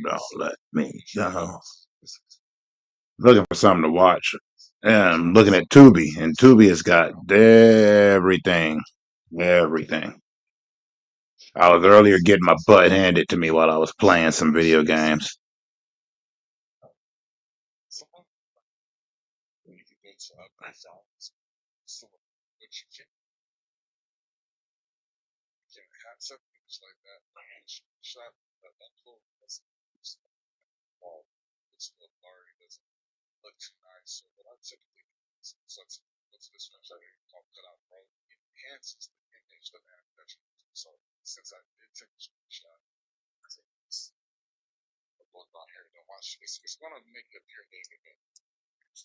Don't let me go. Looking for something to watch. And I'm looking at Tubi, and Tubi has got everything. Everything. I was earlier getting my butt handed to me while I was playing some video games.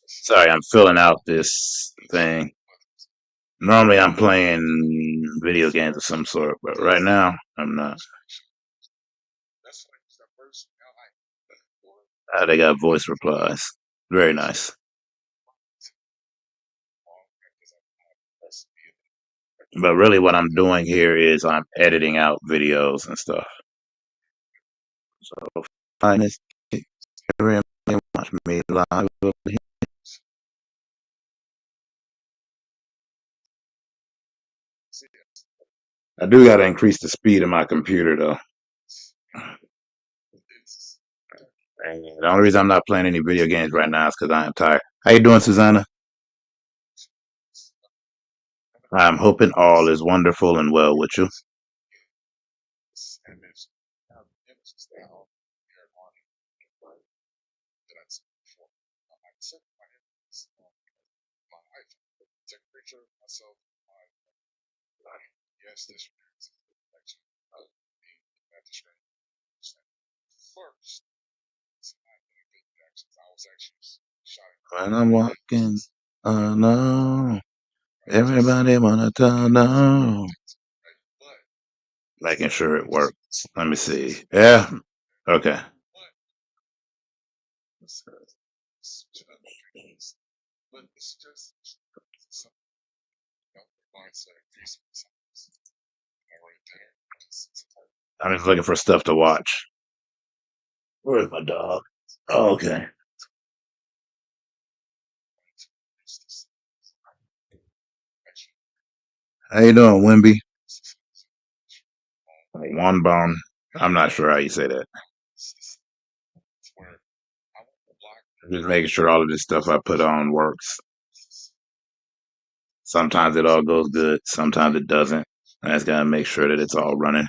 Sorry, I'm filling out this thing. Normally I'm playing video games of some sort, but right now I'm not. They got voice replies. Very nice. But really what I'm doing here is I'm editing out videos and stuff. So find this area and watch me live over here. I do gotta increase the speed of my computer though. And the only reason I'm not playing any video games right now is because I am tired. How you doing, Susanna? I'm hoping all is wonderful and well with you. When I'm walking alone, everybody wanna tell no. Making sure it works. Let me see. Yeah. Okay. I'm just looking for stuff to watch. Where's my dog? Oh, okay. How you doing, Wimby? One bone. I'm not sure how you say that. Just making sure all of this stuff I put on works. Sometimes it all goes good, sometimes it doesn't. I just gotta make sure that it's all running.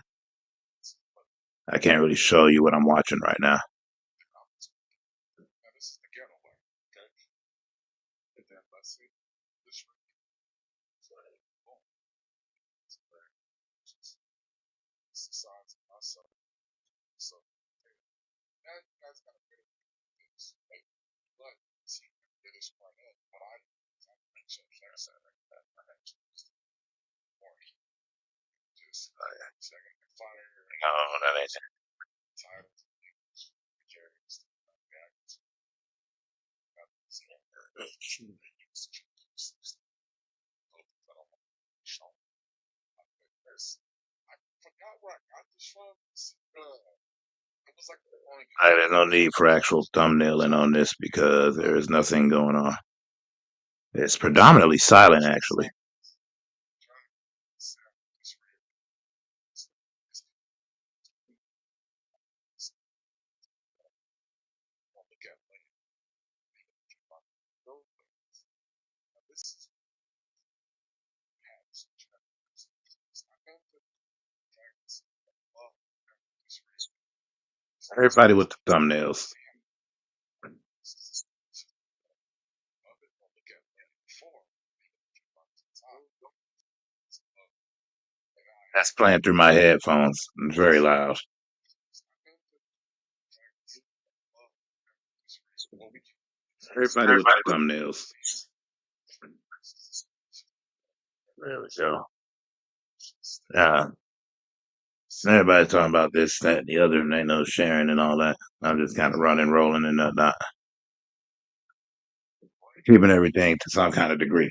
I can't really show you what I'm watching right now. No, that ain't it. There's no need for actual thumbnailing on this because there is nothing going on. It's predominantly silent, actually. Everybody with the thumbnails. That's playing through my headphones. It's very loud. Everybody with the thumbnails. There we go. Yeah. Everybody's talking about this, that, and the other, and they know sharing and all that. I'm just kind of running, rolling, and not keeping everything to some kind of degree.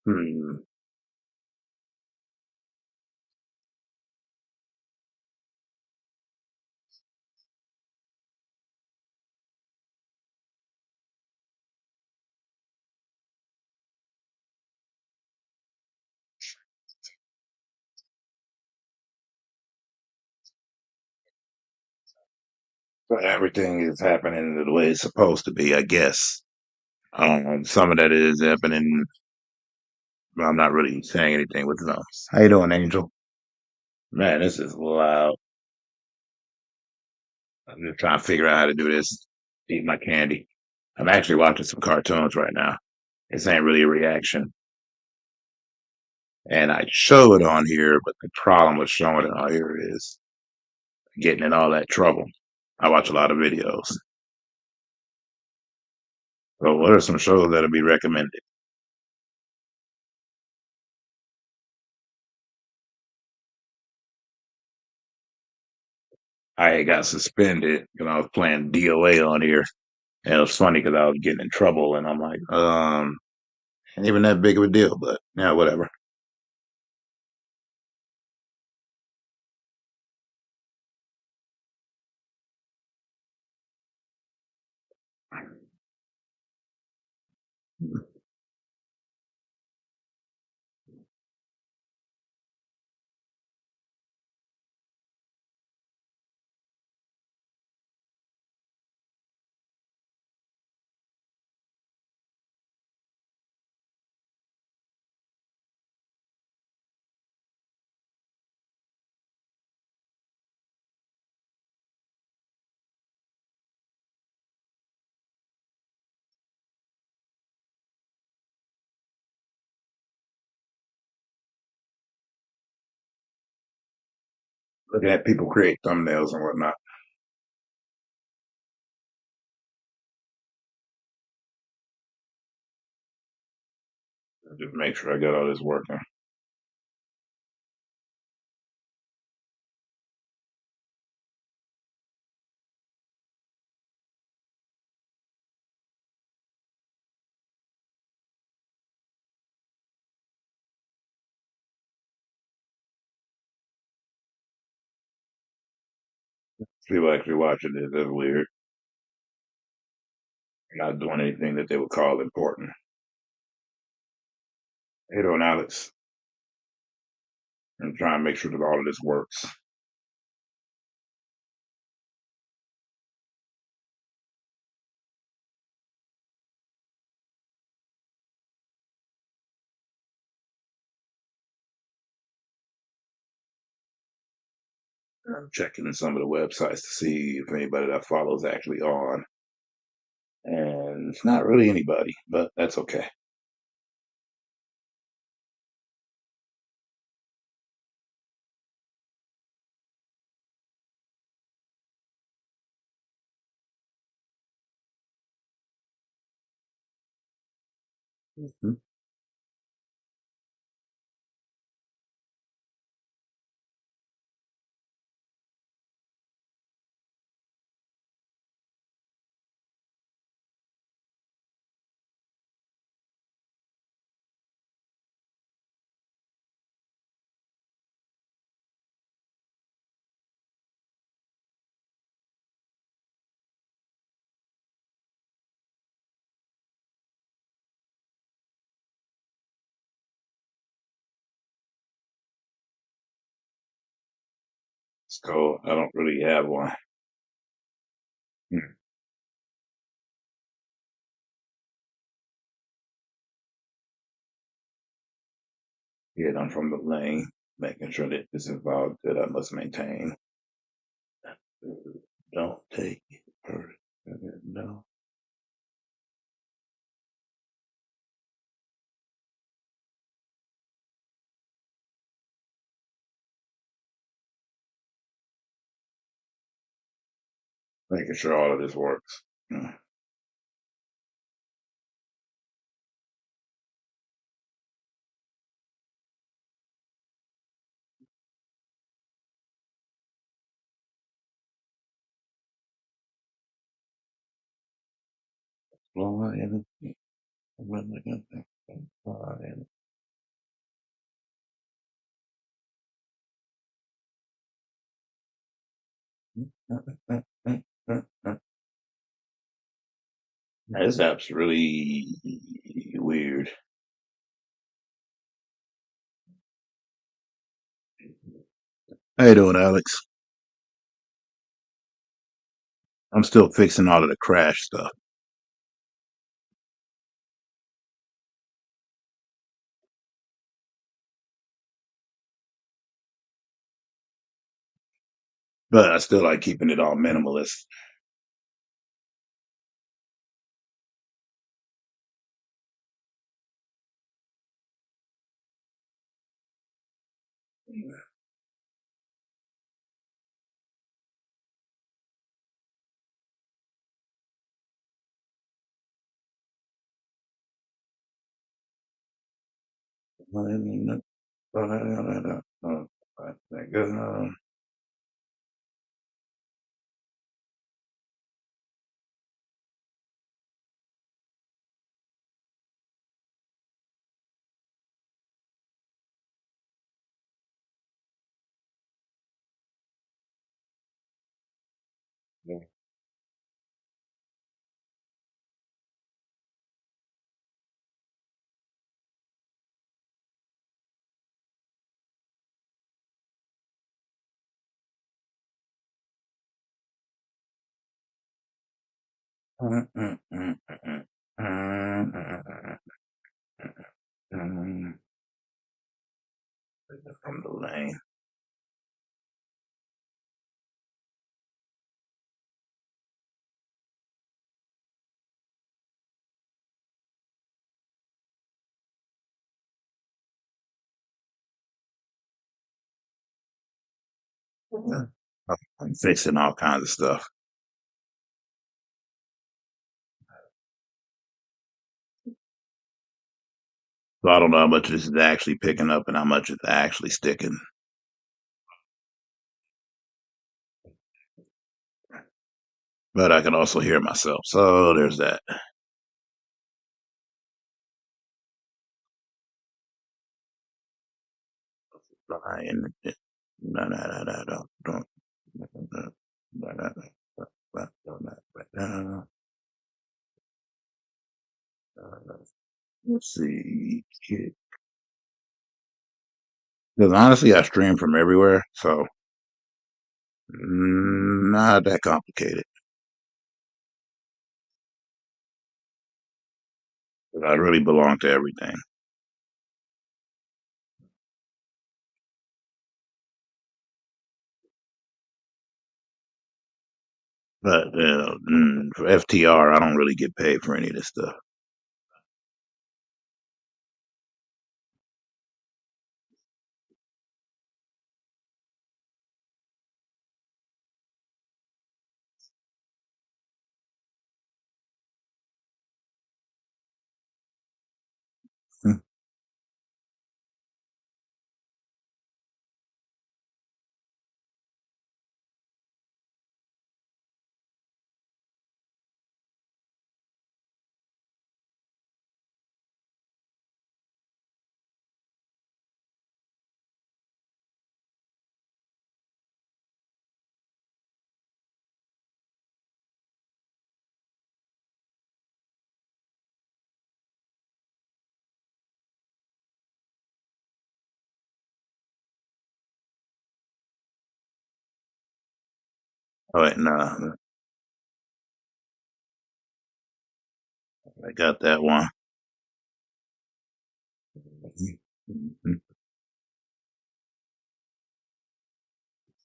Hmm. So everything is happening the way it's supposed to be, I guess. Some of that is happening. I'm not really saying anything with them. How you doing, Angel? Man, this is loud. I'm just trying to figure out how to do this. Eat my candy. I'm actually watching some cartoons right now. This ain't really a reaction. And I show it on here, but the problem with showing it on here is getting in all that trouble. I watch a lot of videos. So what are some shows that'll be recommended? I got suspended because I was playing DOA on here. And it was funny because I was getting in trouble and I'm like, ain't even that big of a deal, but yeah, whatever. Looking at people create thumbnails and whatnot. Just make sure I got all this working. People actually watching this. That's weird. Not doing anything that they would call important. Hey, doing Alex. I'm trying to make sure that all of this works. I'm checking some of the websites to see if anybody that follows actually on. And it's not really anybody, but that's okay. Mhm. So I don't really have one. Hmm. Yet I'm from the lane, making sure that this involved that I must maintain. Don't take it personal. No. Making sure all of this works. Yeah. Flying, flying, flying. This app's really weird. How you doing, Alex? I'm still fixing all of the crash stuff, but I still like keeping it all minimalist. From the lane. I'm fixing all kinds of stuff. So I don't know how much this is actually picking up and how much it's actually sticking. But I can also hear myself. So there's that. Flying. No, no, no, no, don't. Let's see. Because honestly, I stream from everywhere, so not that complicated. 'Cause I really belong to everything. But for FTR, I don't really get paid for any of this stuff. Oh wait, no, I got that one.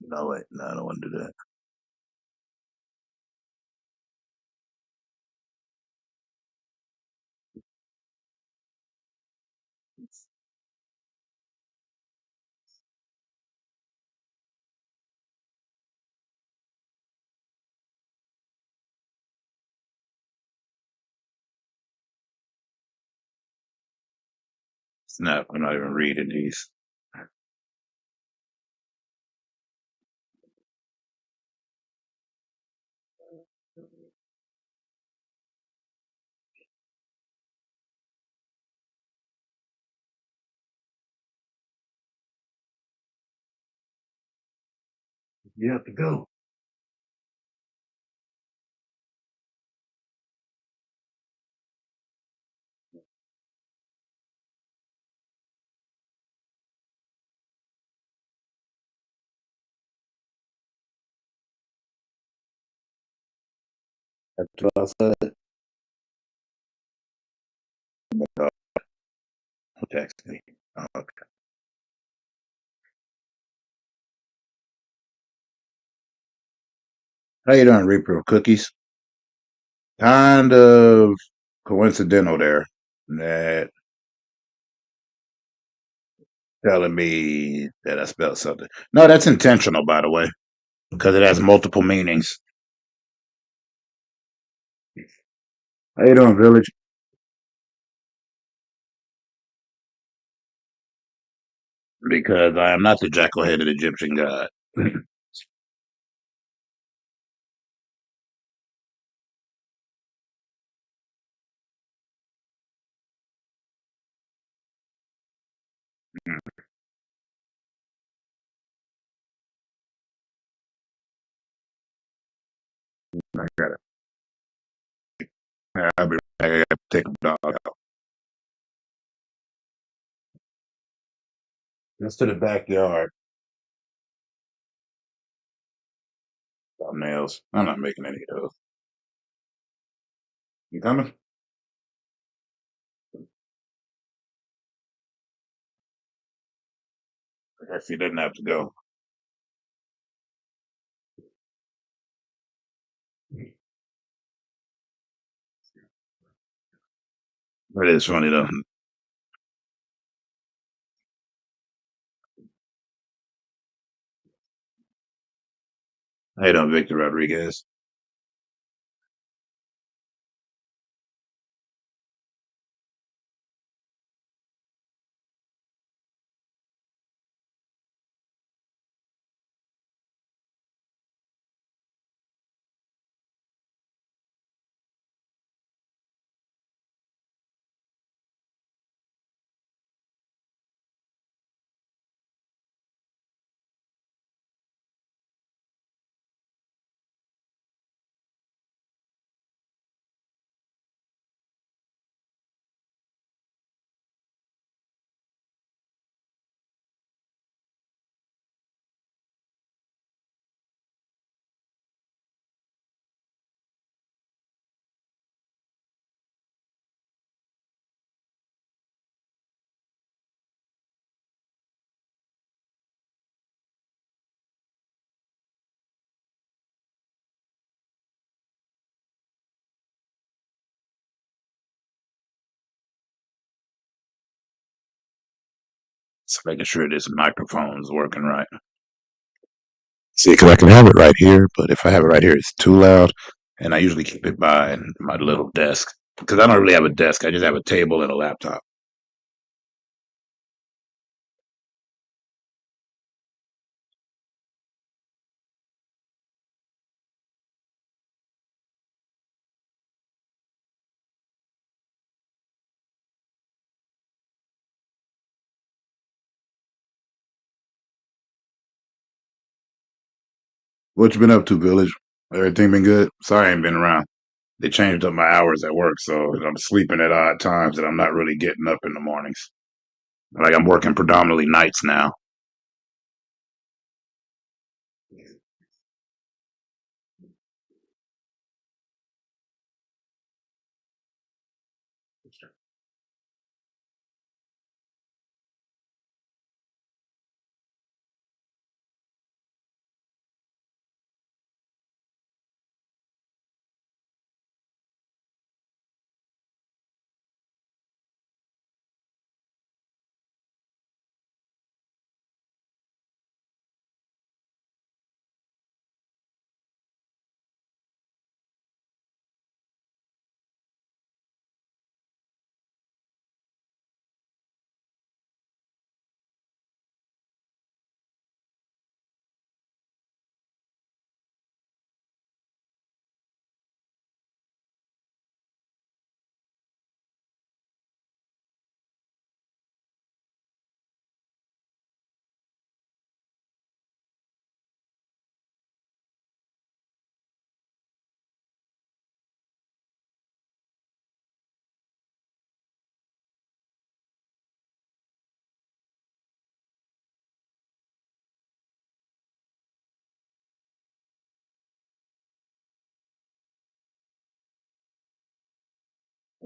No wait, no, I don't want to do that. Snap, I'm not even reading these. You have to go. That's what I said. Oh, text me. Oh, okay. How you doing, Reaper of Cookies? Kind of coincidental there. That telling me that I spelled something. No, that's intentional, by the way, because it has multiple meanings. How you doing, Village? Because I am not the jackal-headed Egyptian god. I got it. I'll be back. I got to take a dog out. Just to the backyard. Thumbnails. I'm not making any of those. You coming? I guess you didn't have to go. It is funny though. How you doing, Victor Rodriguez? Just making sure this microphone's working right. See, because I can have it right here, but if I have it right here, it's too loud. And I usually keep it by my little desk because I don't really have a desk. I just have a table and a laptop. What you been up to, Village? Everything been good? Sorry I ain't been around. They changed up my hours at work, so I'm sleeping at odd times and I'm not really getting up in the mornings. Like I'm working predominantly nights now.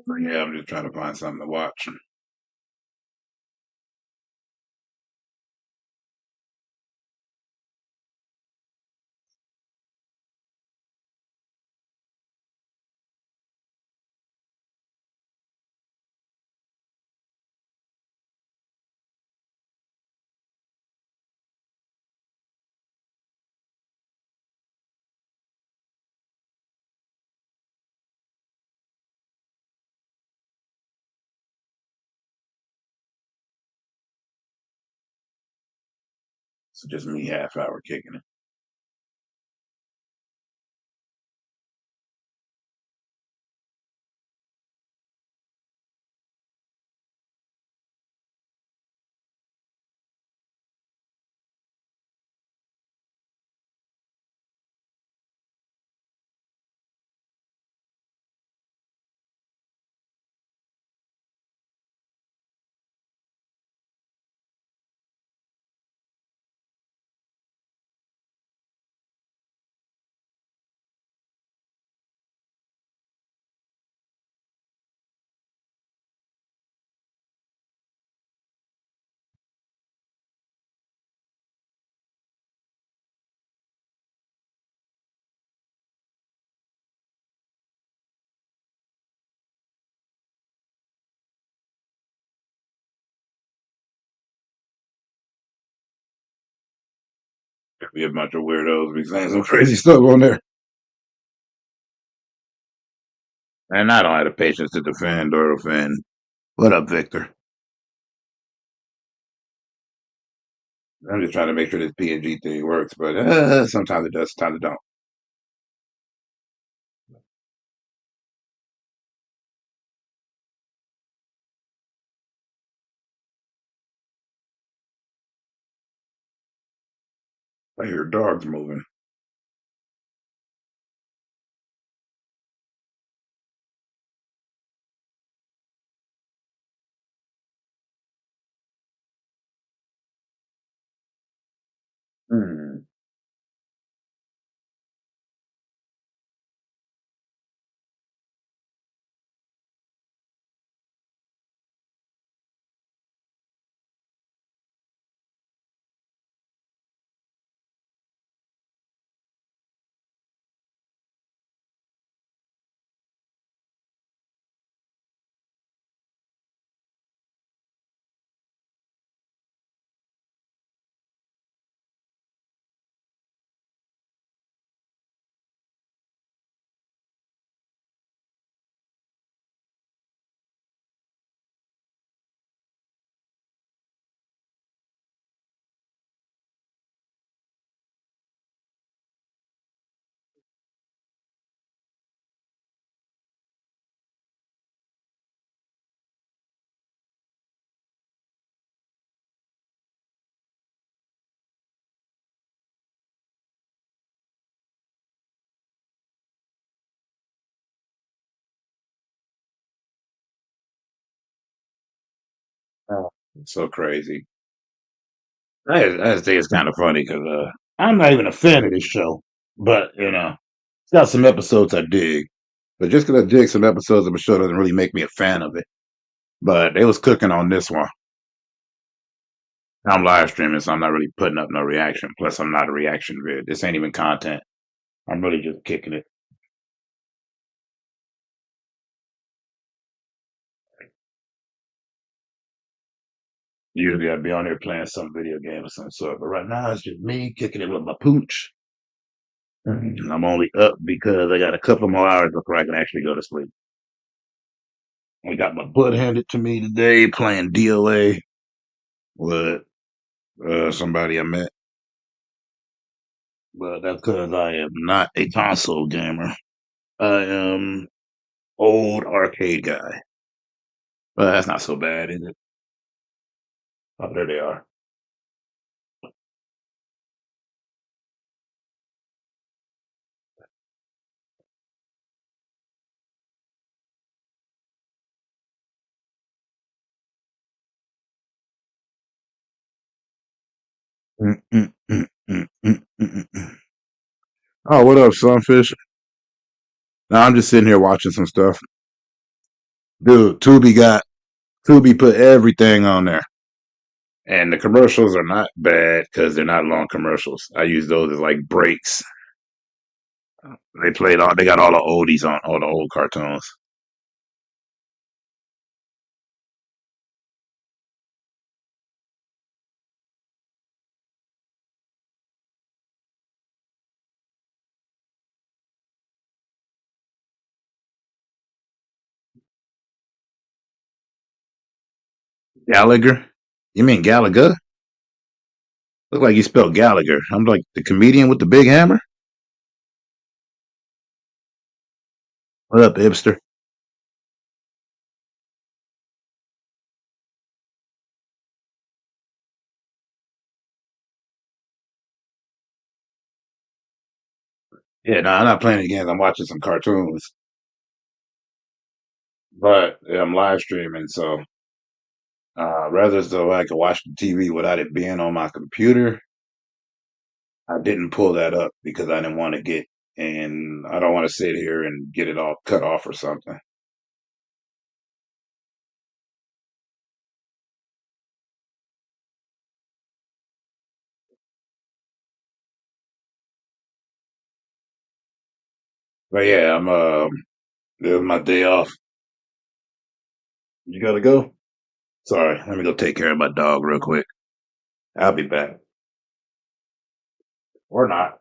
Yeah, I'm just trying to find something to watch. So just me half hour kicking it. There'll be a bunch of weirdos be saying some crazy stuff on there. And I don't have the patience to defend or offend. What up, Victor? I'm just trying to make sure this P&G thing works, but sometimes it does, sometimes it don't. I hear dogs moving. Hmm. Oh, it's so crazy. I just think it's kind of funny because I'm not even a fan of this show, but it's got some episodes I dig. But just because I dig some episodes of a show doesn't really make me a fan of it. But they was cooking on this one. I'm live streaming, so I'm not really putting up no reaction. Plus, I'm not a reaction vid. This ain't even content. I'm really just kicking it. Usually, I'd be on there playing some video game of some sort, but right now it's just me kicking it with my pooch. And I'm only up because I got a couple more hours before I can actually go to sleep. I got my butt handed to me today playing DOA with somebody I met, but that's because I am not a console gamer. I am old arcade guy. But that's not so bad, is it? Oh, there they are. Mm, mm, mm, mm, mm, mm, mm. Oh, what up, Sunfish? No, I'm just sitting here watching some stuff. Dude, Tubi put everything on there. And the commercials are not bad because they're not long commercials. I use those as like breaks. They got all the oldies on, all the old cartoons. Gallagher? You mean Gallagher? Look like you spelled Gallagher. I'm like the comedian with the big hammer. What up, hipster? Yeah, no, I'm not playing the games. I'm watching some cartoons, but yeah, I'm live streaming. So rather so I can watch the TV without it being on my computer, I didn't pull that up because I didn't want to get and I don't want to sit here and get it all cut off or something. But yeah, it was my day off. You gotta go. Sorry, let me go take care of my dog real quick. I'll be back or not.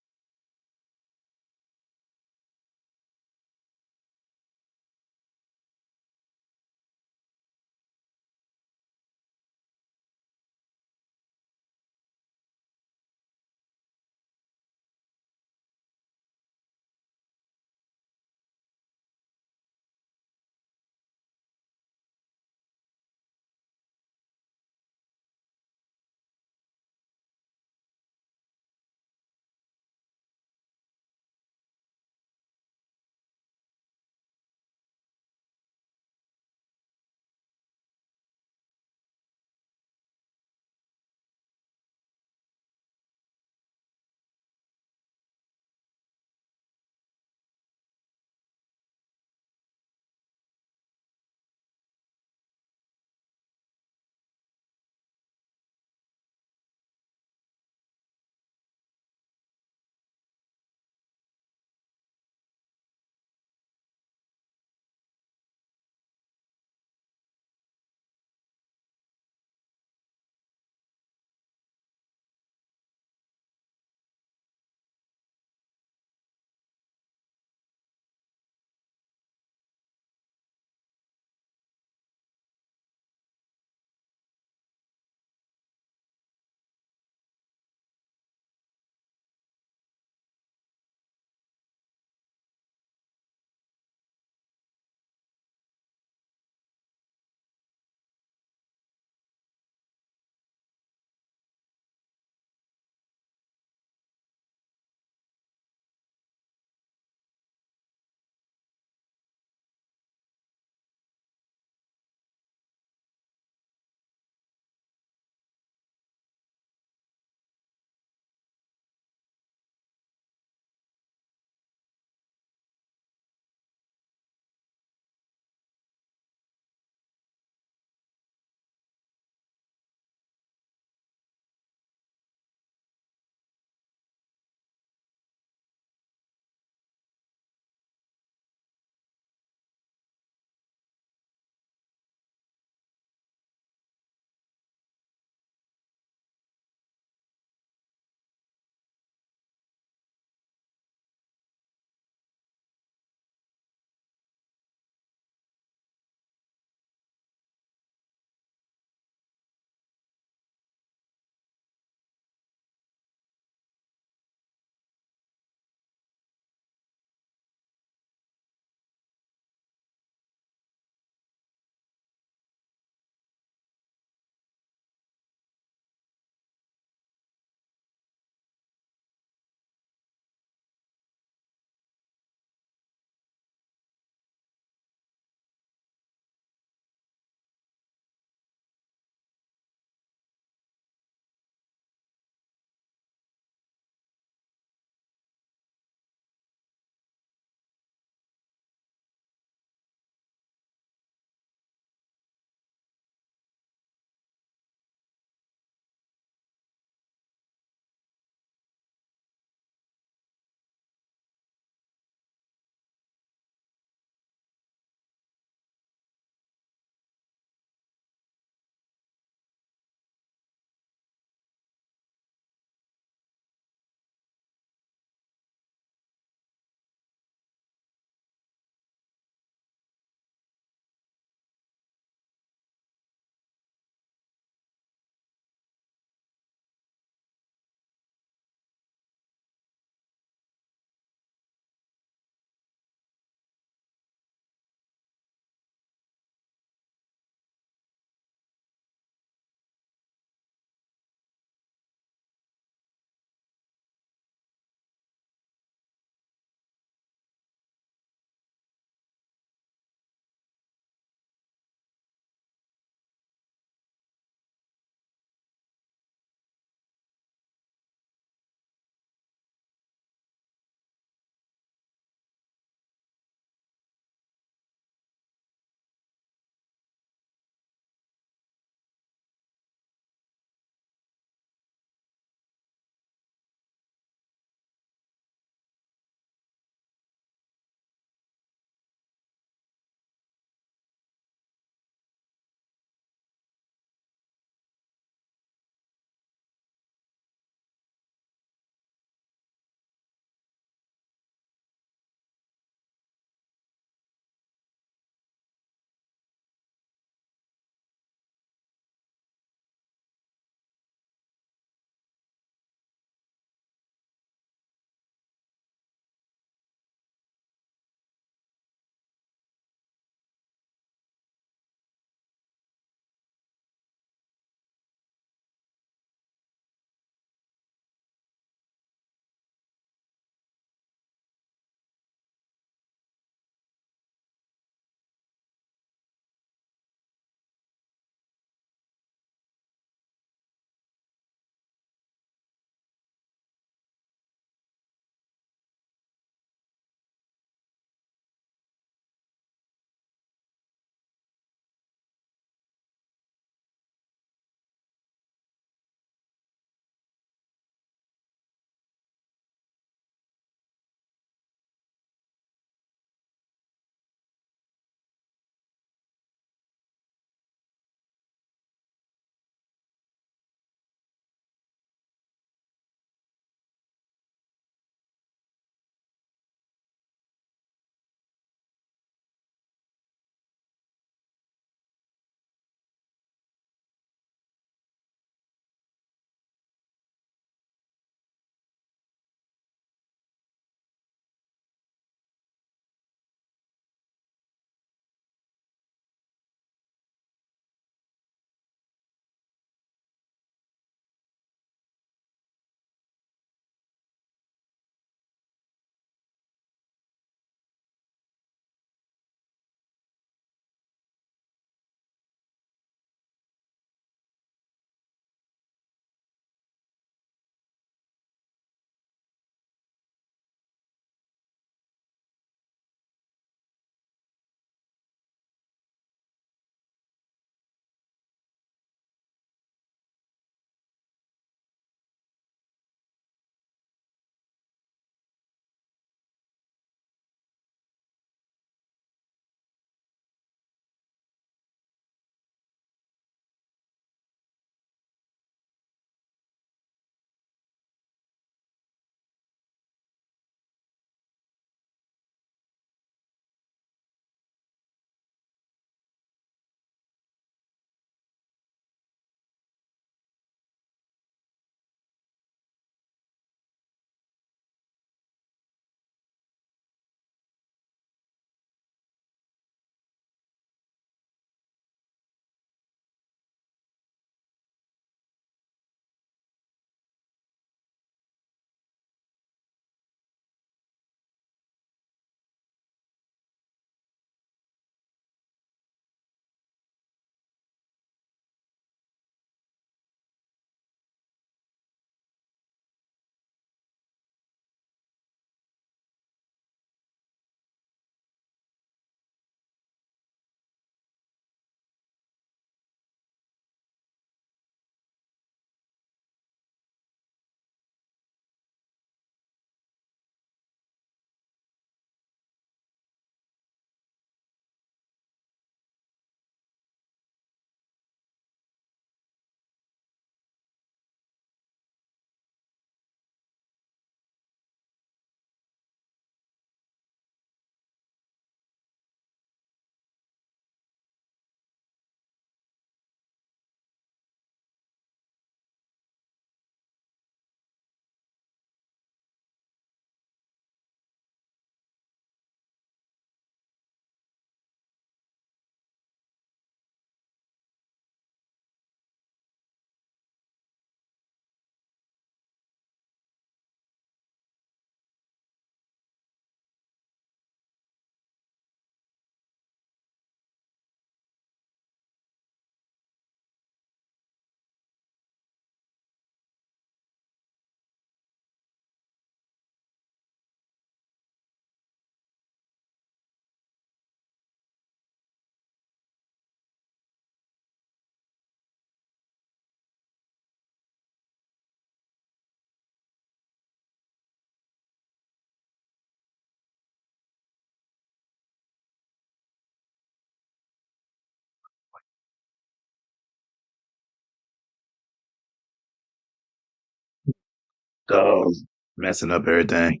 Oh, messing up everything.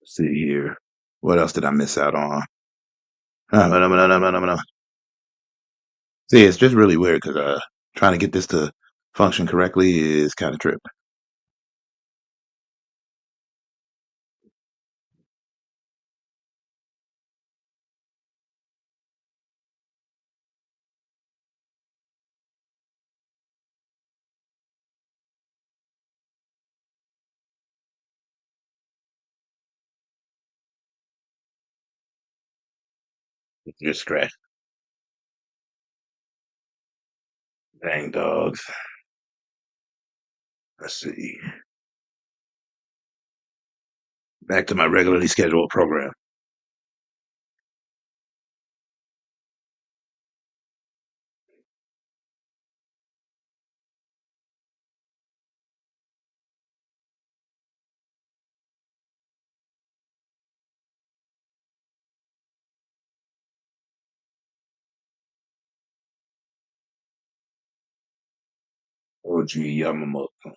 Let's see here. What else did I miss out on? No. See, it's just really weird because trying to get this to function correctly is kind of tripping. It's just scratch. Dang dogs. Let's see. Back to my regularly scheduled program. OG Yamamoto.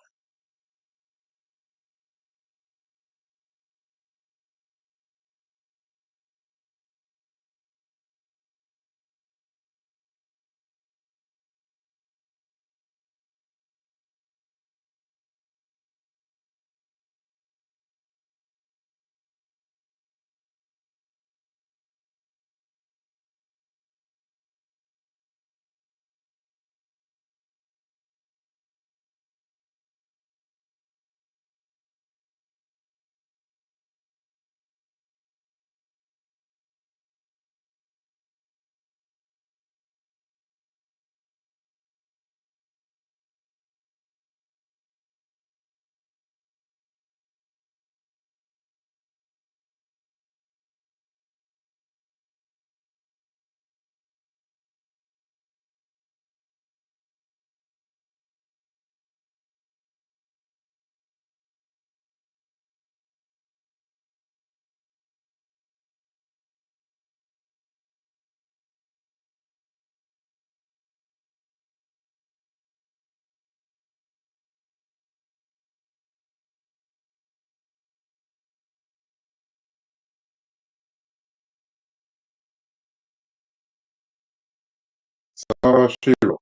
Oh, Shiro.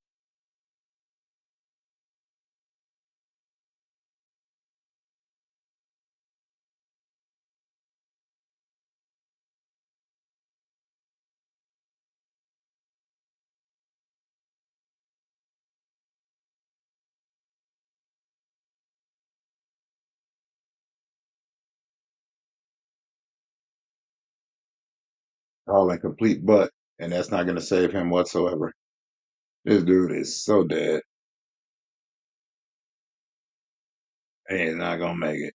All in complete butt, and that's not going to save him whatsoever. This dude is so dead. He is not going to make it.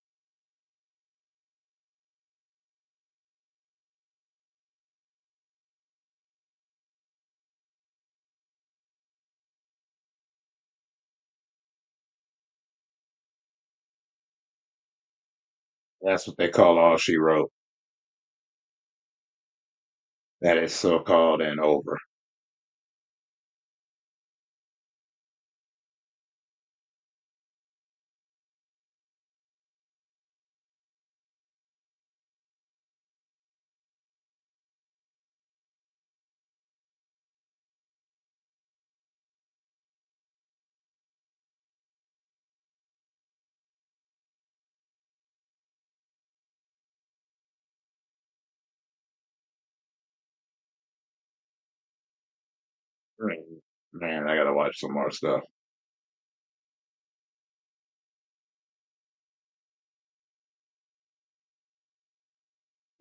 That's what they call all she wrote. That is so called and over. Man, I got to watch some more stuff.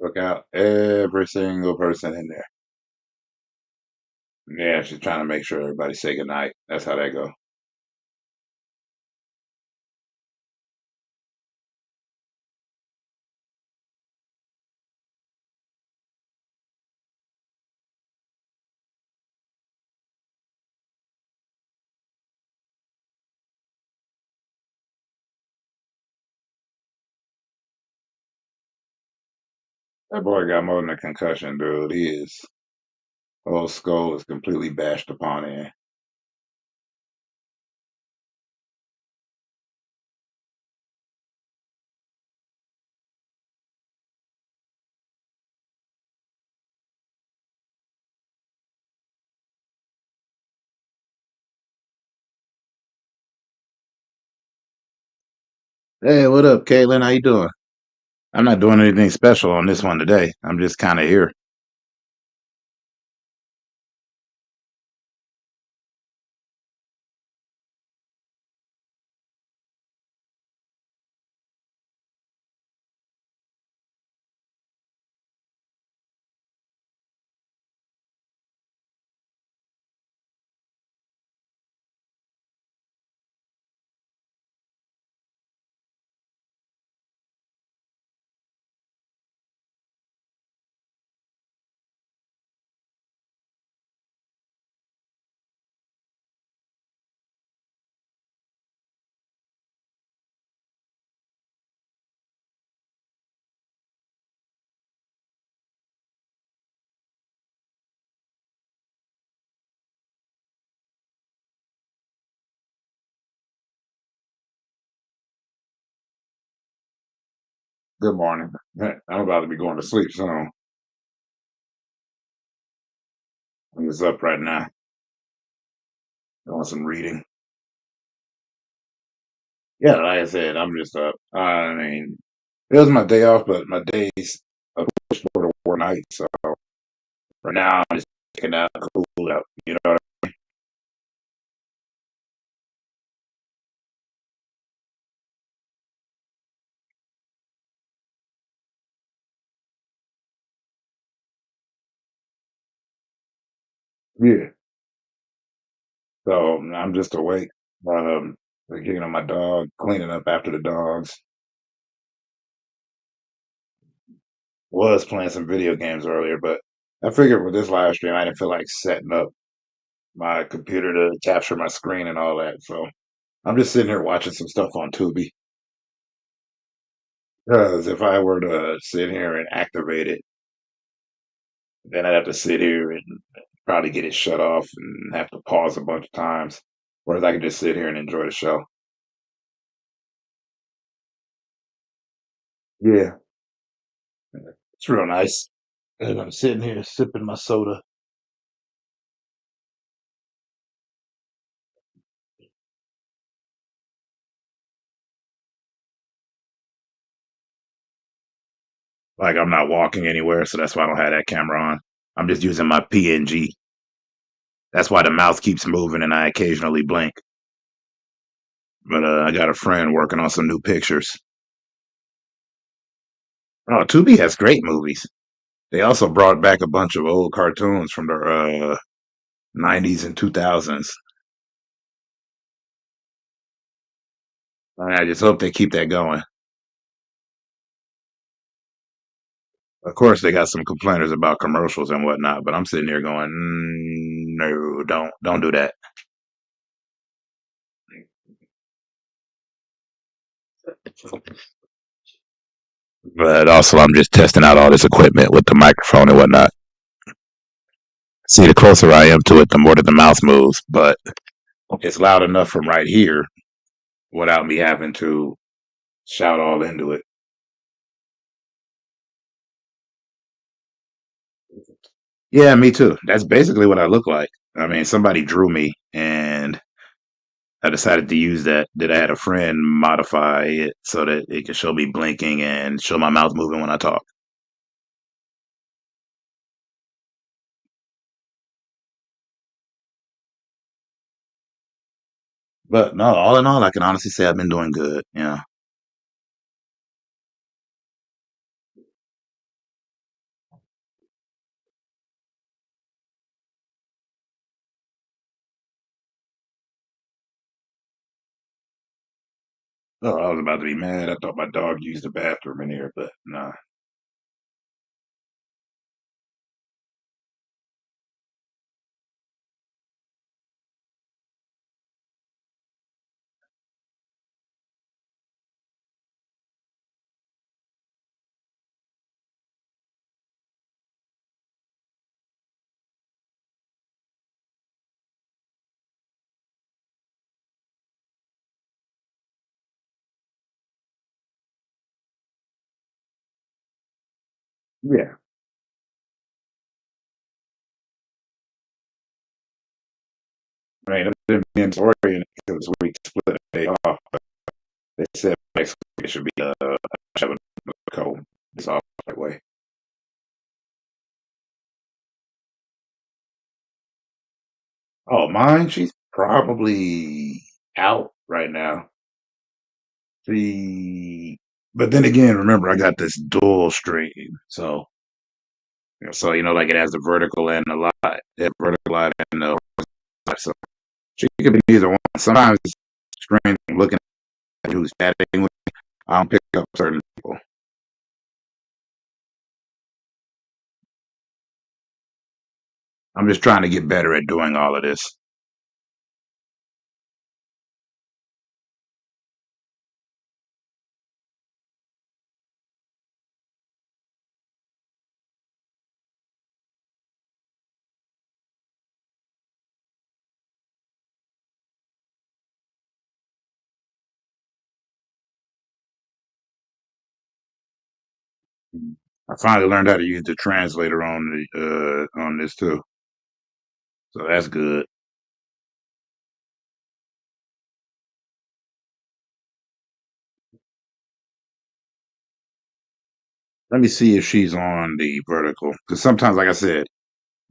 Look out every single person in there. Yeah, she's trying to make sure everybody say goodnight. That's how that go. That boy got more than a concussion, dude. He is whole skull is completely bashed upon in. Hey, what up, Caitlin? How you doing? I'm not doing anything special on this one today. I'm just kind of here. Good morning. I'm about to be going to sleep soon. I'm just up right now, doing some reading. Yeah, like I said, I'm just up. I mean, it was my day off, but my days are pushed for the work night. So for now, I'm just taking out, cool out. You know, yeah. So I'm just awake. You know, my dog, cleaning up after the dogs. Was playing some video games earlier, but I figured with this live stream, I didn't feel like setting up my computer to capture my screen and all that. So I'm just sitting here watching some stuff on Tubi. Because if I were to sit here and activate it, then I'd have to sit here and probably get it shut off and have to pause a bunch of times. Whereas I could just sit here and enjoy the show. Yeah, it's real nice. And I'm sitting here sipping my soda. Like I'm not walking anywhere, so that's why I don't have that camera on. I'm just using my PNG. That's why the mouth keeps moving and I occasionally blink. But I got a friend working on some new pictures. Oh, Tubi has great movies. They also brought back a bunch of old cartoons from the 90s and 2000s. I just hope they keep that going. Of course, they got some complainers about commercials and whatnot, but I'm sitting here going, no, don't do that. But also, I'm just testing out all this equipment with the microphone and whatnot. See, the closer I am to it, the more that the mouth moves. But it's loud enough from right here without me having to shout all into it. Yeah, me too. That's basically what I look like. I mean, somebody drew me, and I decided to use that. That I had a friend modify it so that it could show me blinking and show my mouth moving when I talk. But no, all in all, I can honestly say I've been doing good. Yeah. Oh, I was about to be mad. I thought my dog used the bathroom in here, but nah. Yeah. I mean, it didn't be in Torian because we split a day off. They said next it should be should have a code. It's all that way. Oh, mine, she's probably out right now. She, but then again, remember I got this dual stream, so like it has the vertical and the light, the vertical light and the horizontal. So she could be either one. Sometimes it's strange looking at who's chatting with. I don't pick up certain people. I'm just trying to get better at doing all of this. I finally learned how to use the translator on this too, so that's good. Let me see if she's on the vertical, because sometimes, like I said,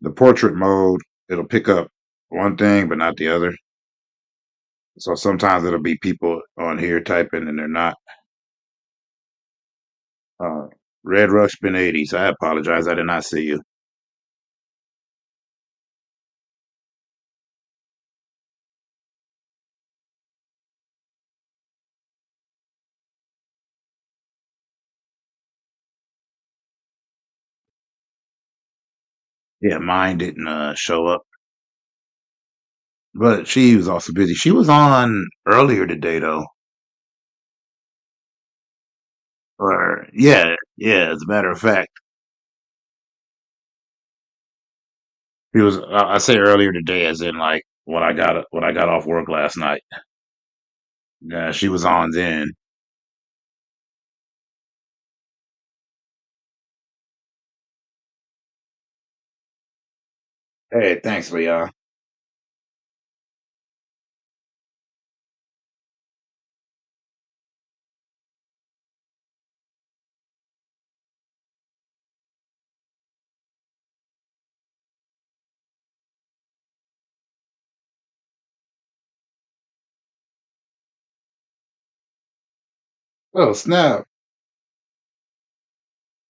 the portrait mode it'll pick up one thing but not the other. So sometimes it'll be people on here typing and they're not. Uh, Red Rush been 80s. I apologize. I did not see you. Yeah, mine didn't show up, but she was also busy. She was on earlier today though. Or yeah. As a matter of fact, she was. I say earlier today, as in like when I got off work last night. Yeah, she was on then. Hey, thanks, Leon. Oh snap!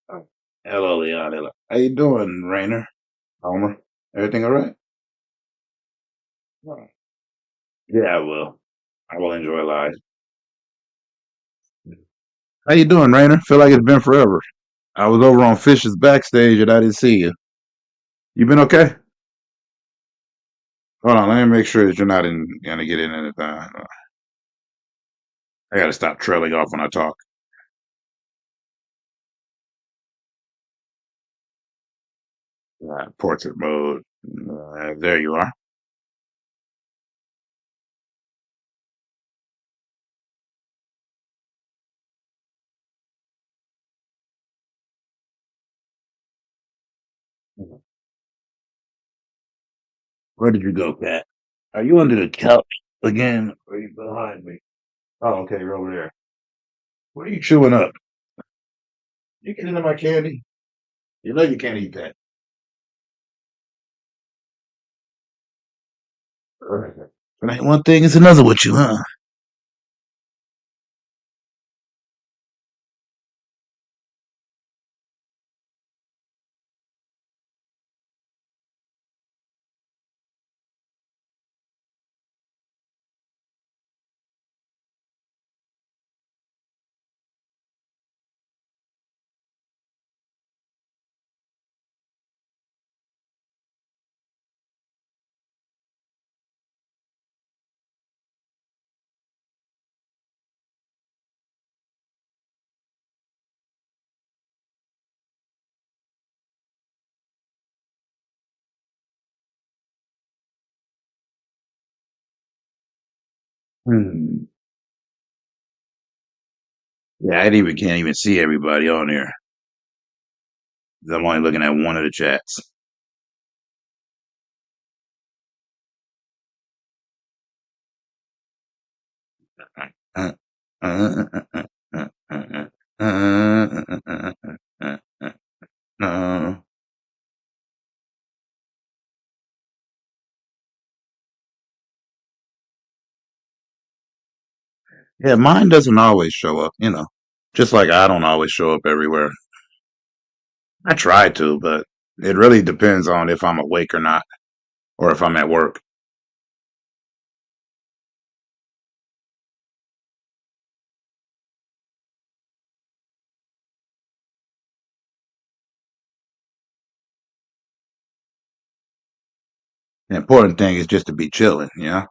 Oh, hello, Leon. Hello. How you doing, Rainer? Homer? Everything all right? Right. Yeah, I will. I will enjoy life. How you doing, Rainer? Feel like it's been forever. I was over on Fish's backstage and I didn't see you. You been okay? Hold on, let me make sure that you're not gonna get in anything. I gotta stop trailing off when I talk. Portrait mode. There you are. Where did you go, Cat? Are you under the couch again? Or are you behind me? Oh, okay, you're over there. What are you chewing up? You get into my candy? You know you can't eat that. It ain't one thing, it's another with you, huh? Hmm. Yeah, can't even see everybody on here. I'm only looking at one of the chats. Uh, Yeah, mine doesn't always show up, you know. Just like I don't always show up everywhere. I try to, but it really depends on if I'm awake or not, or if I'm at work. The important thing is just to be chilling, you know?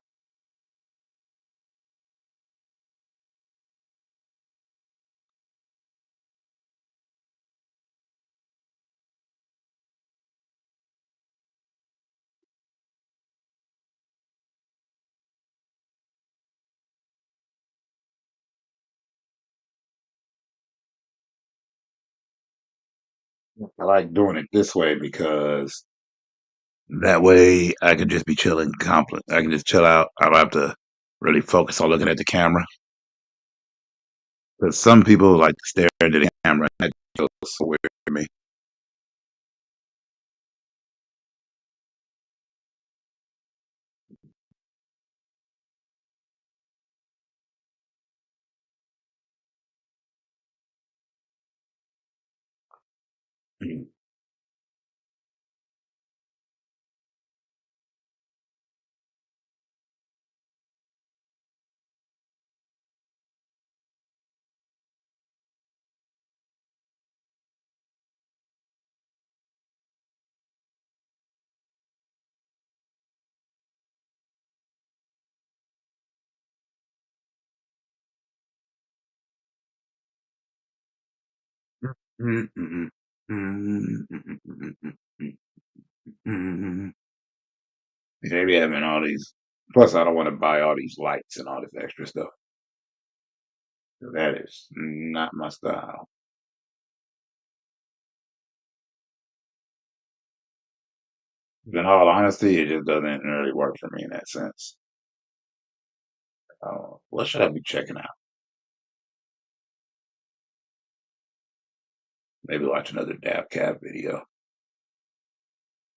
I like doing it this way because that way I can just be chilling, compl I can just chill out. I don't have to really focus on looking at the camera. Because some people like to stare into the camera. And that feels so weird to me. Maybe having all these. Plus, I don't want to buy all these lights and all this extra stuff. That is not my style. In all honesty, it just doesn't really work for me in that sense. What should I be checking out? Maybe watch another Daft Cab video.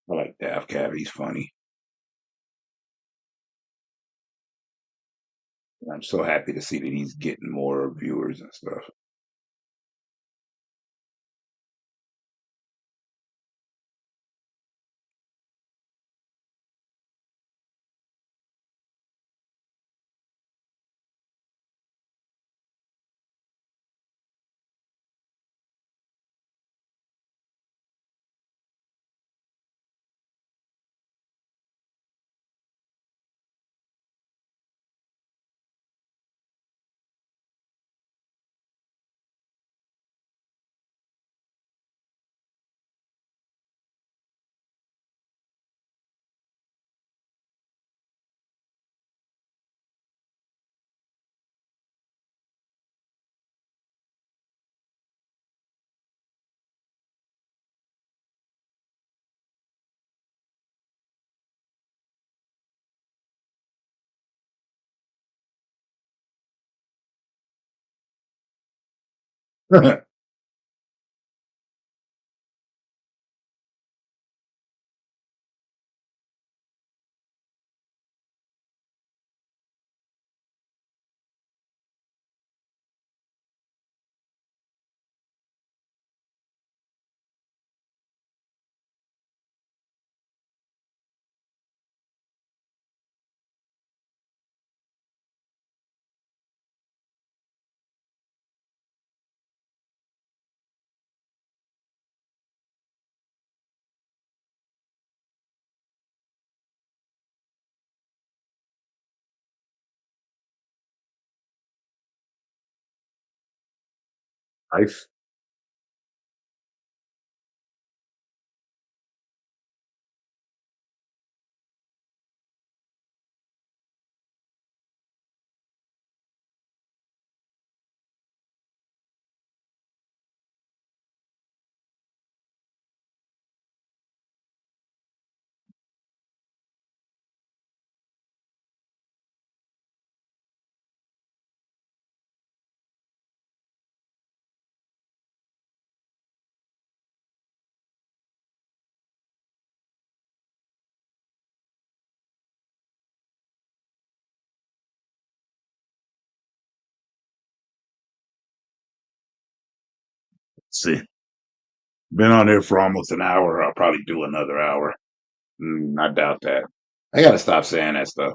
I like Daft Cab. He's funny. I'm so happy to see that he's getting more viewers and stuff. Nice. See, been on there for almost an hour. I'll probably do another hour. I doubt that. I gotta stop saying that stuff.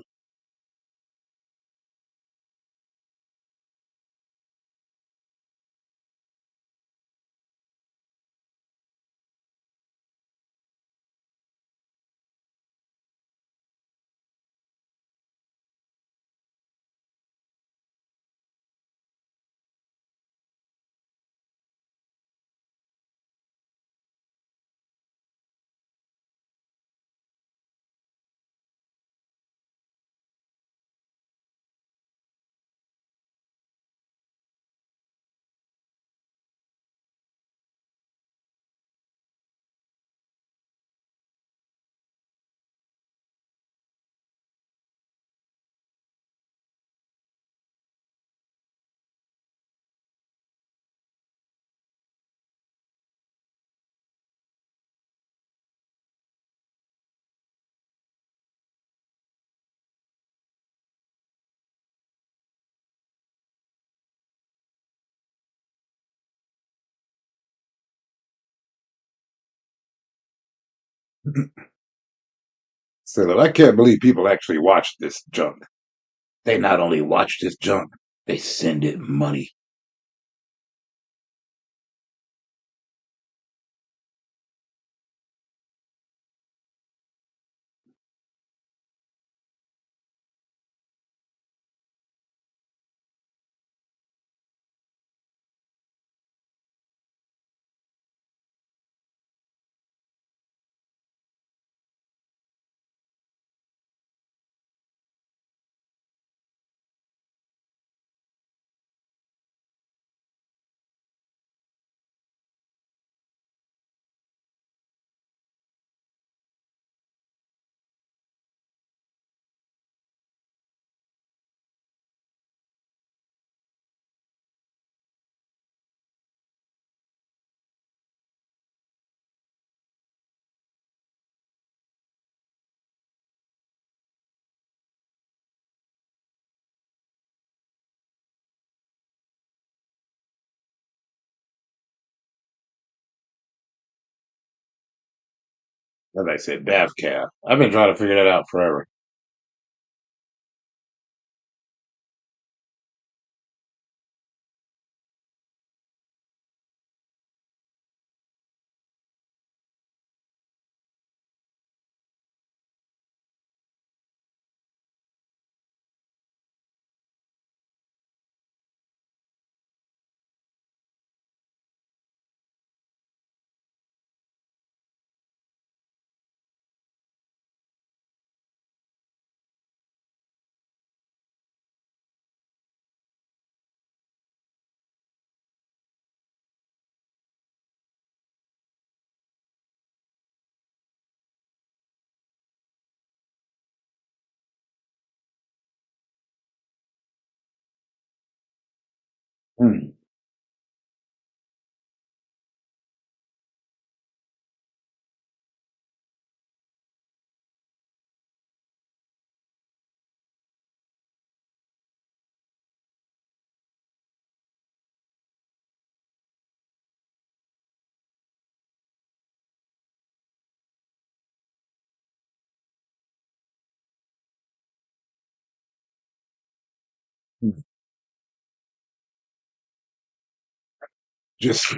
So that I can't believe people actually watch this junk. They not only watch this junk, they send it money. As I said, DavCab. I've been trying to figure that out forever. Hmm. Just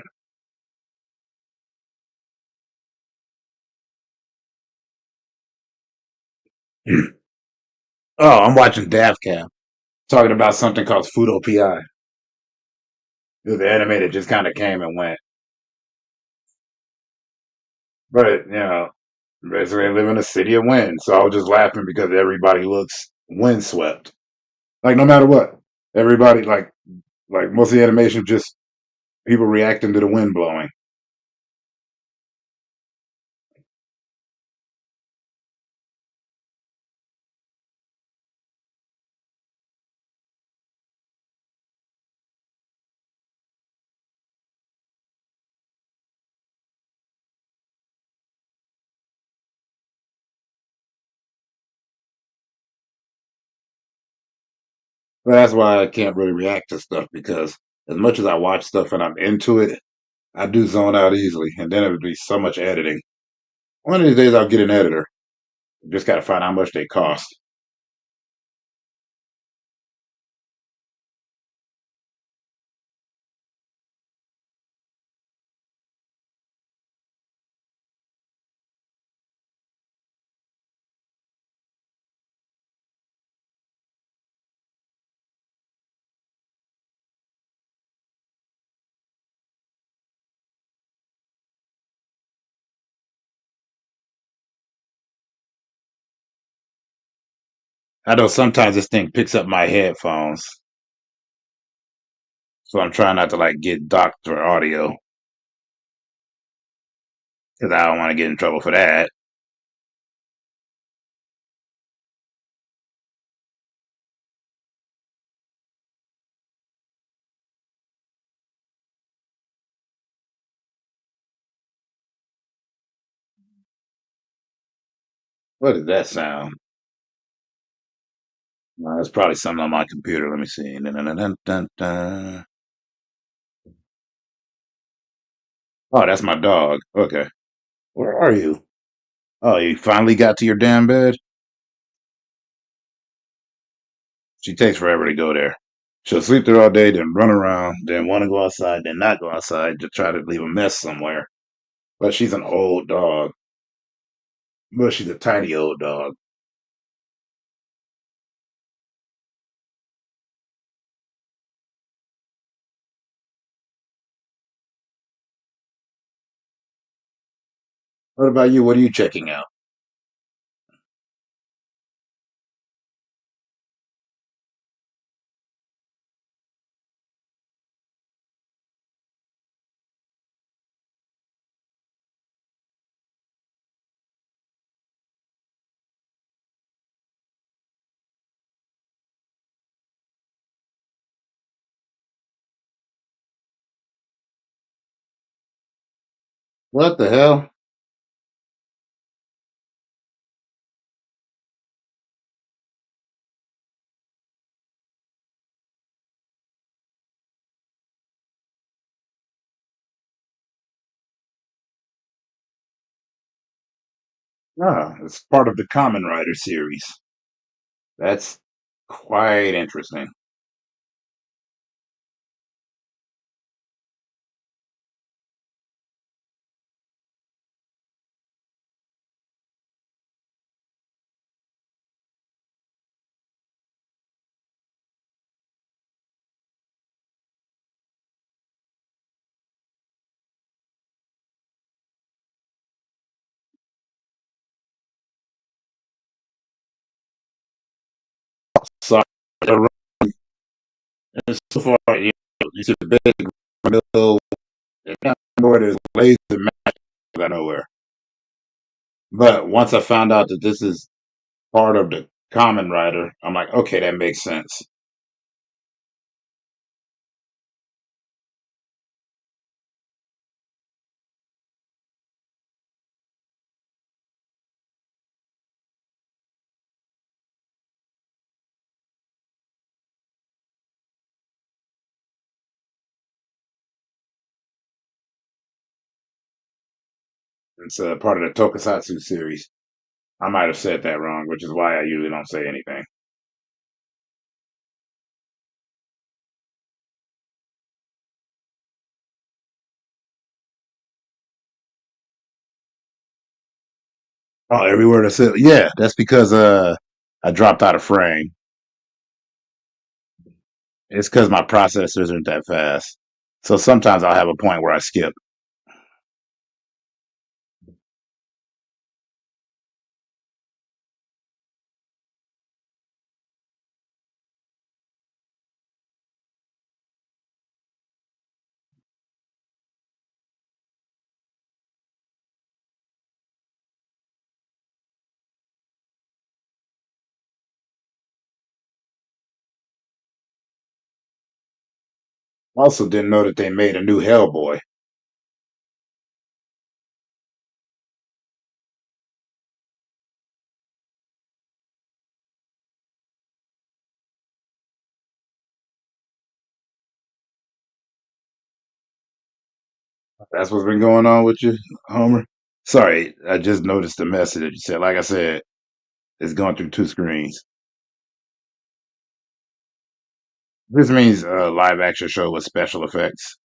oh, I'm watching DavCab talking about something called Fudo PI. The animated just kind of came and went, but basically I live in a city of wind, so I was just laughing because everybody looks windswept. Like no matter what, everybody like most of the animation just people reacting to the wind blowing. But that's why I can't really react to stuff because as much as I watch stuff and I'm into it, I do zone out easily, and then it would be so much editing. One of these days, I'll get an editor. Just got to find out how much they cost. I know sometimes this thing picks up my headphones, so I'm trying not to like get doctor audio because I don't want to get in trouble for that. What did that sound? It's probably something on my computer. Let me see. Dun, dun, dun, dun, dun, dun. Oh, that's my dog. Okay. Where are you? Oh, you finally got to your damn bed? She takes forever to go there. She'll sleep there all day, then run around, then want to go outside, then not go outside to try to leave a mess somewhere. But she's an old dog. But she's a tiny old dog. What about you? What are you checking out? What the hell? Ah, it's part of the Common Rider series. That's quite interesting. So, so far, it's a big middle. Nowhere there's laser magic out of nowhere. But once I found out that this is part of the Common Rider, I'm like, okay, that makes sense. It's part of the Tokusatsu series. I might have said that wrong, which is why I usually don't say anything. Oh, every word I said, yeah, that's because I dropped out of frame. It's because my processors aren't that fast. So sometimes I'll have a point where I skip. Also, didn't know that they made a new Hellboy. That's what's been going on with you, Homer. Sorry, I just noticed the message that you said. Like I said, it's going through two screens. This means a live action show with special effects.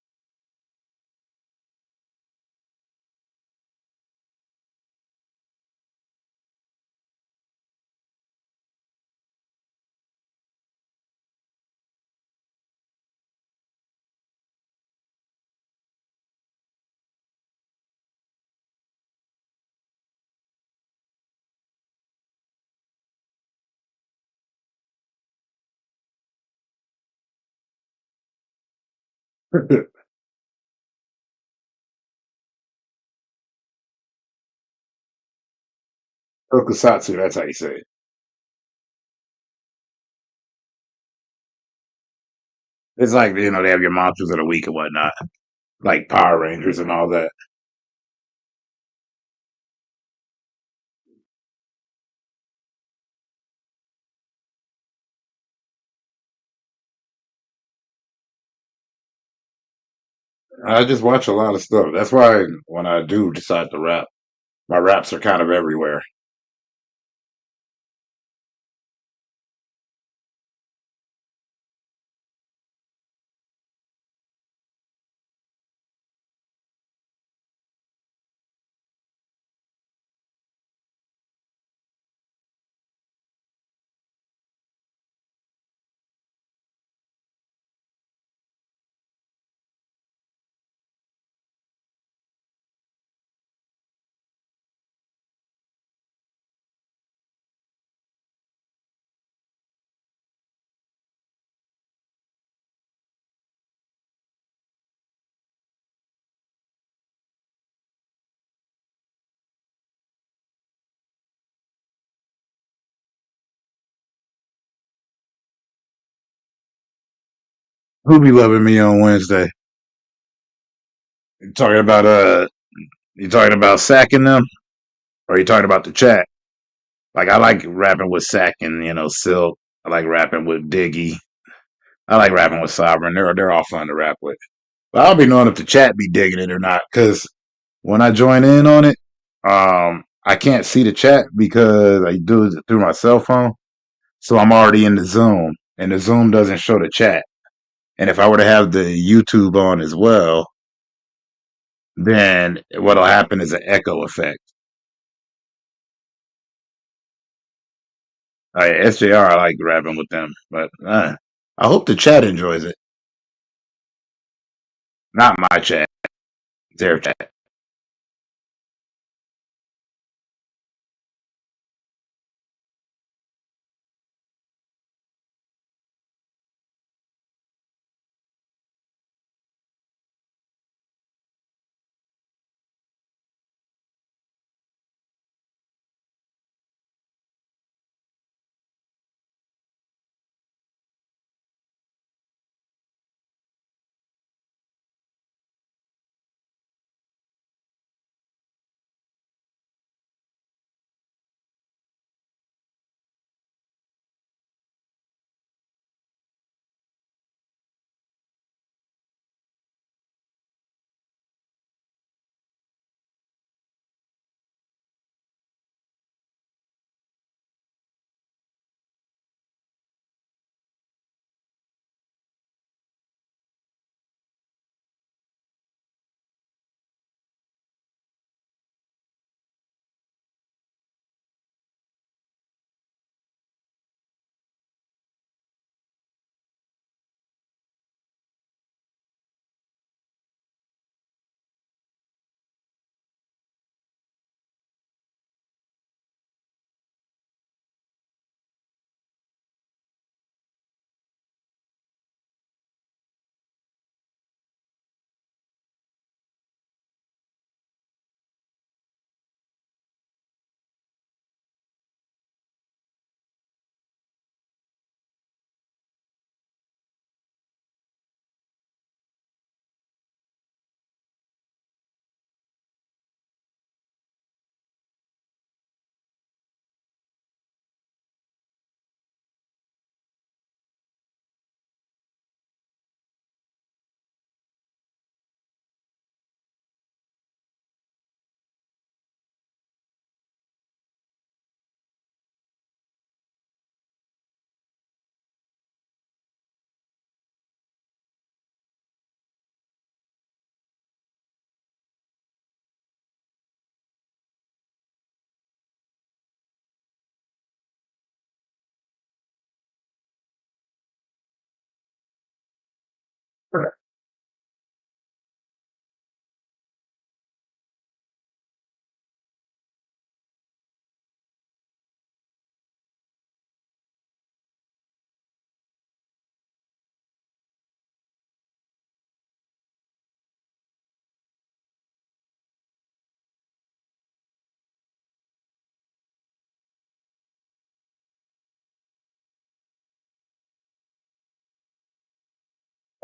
Tokusatsu, that's how you say it. It's like, they have your monsters of the week and whatnot, like Power Rangers and all that. I just watch a lot of stuff. That's why when I do decide to rap, my raps are kind of everywhere. Who be loving me on Wednesday? You talking about you talking about sacking them, or you talking about the chat? Like I like rapping with Sack and Silk. I like rapping with Diggy. I like rapping with Sovereign. They're all fun to rap with. But I'll be knowing if the chat be digging it or not, because when I join in on it, I can't see the chat because I do it through my cell phone. So I'm already in the Zoom, and the Zoom doesn't show the chat. And if I were to have the YouTube on as well, then what'll happen is an echo effect. SJR, I like rapping with them, but I hope the chat enjoys it. Not my chat, their chat.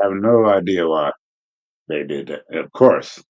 I have no idea why they did that. Of course.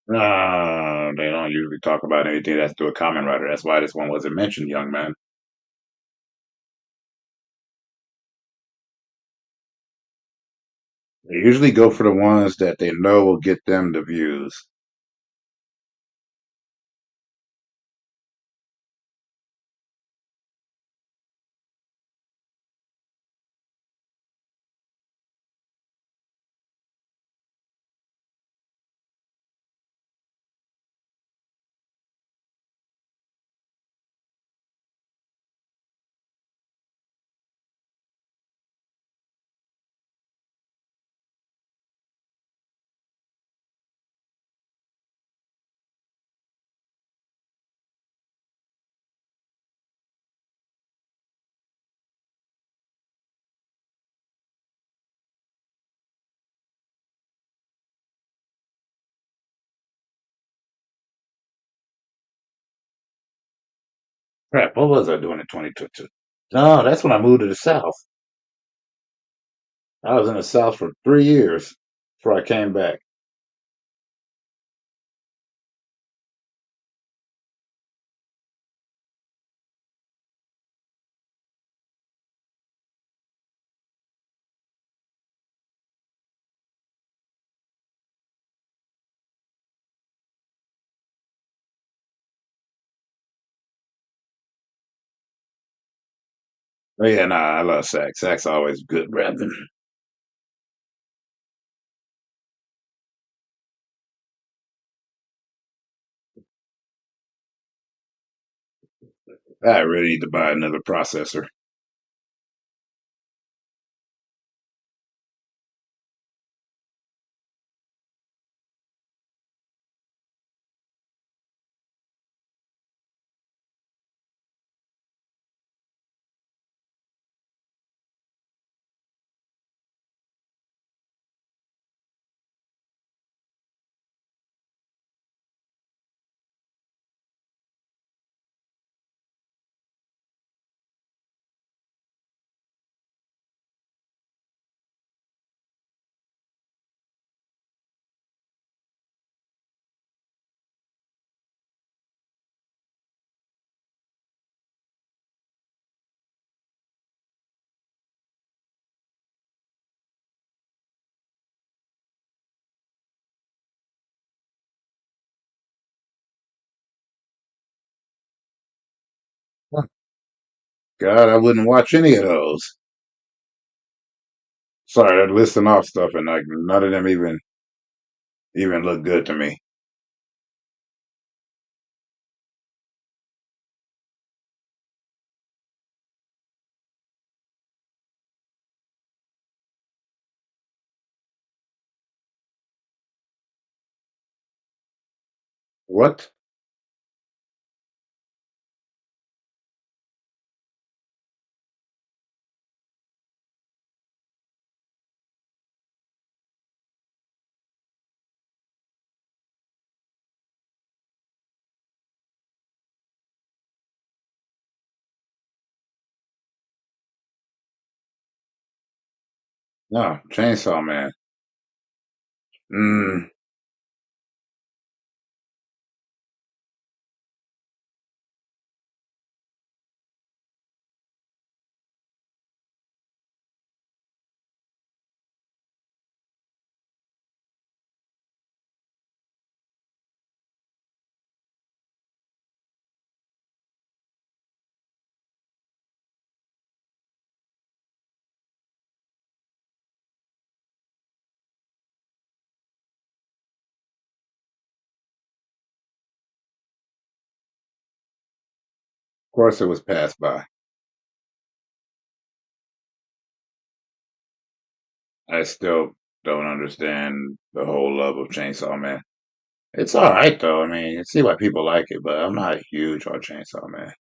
They don't usually talk about anything that's to a common writer. That's why this one wasn't mentioned, young man. They usually go for the ones that they know will get them the views. Crap, what was I doing in 2022? No, that's when I moved to the South. I was in the South for 3 years before I came back. But yeah, nah, I love sax. Sax always good rapping. I really need to buy another processor. God, I wouldn't watch any of those. Sorry, they're listing off stuff and like none of them even look good to me. What? No, Chainsaw Man. Mm, of course it was passed by. I still don't understand the whole love of Chainsaw Man. It's all right though. I mean, you see why people like it, but I'm not huge on Chainsaw Man.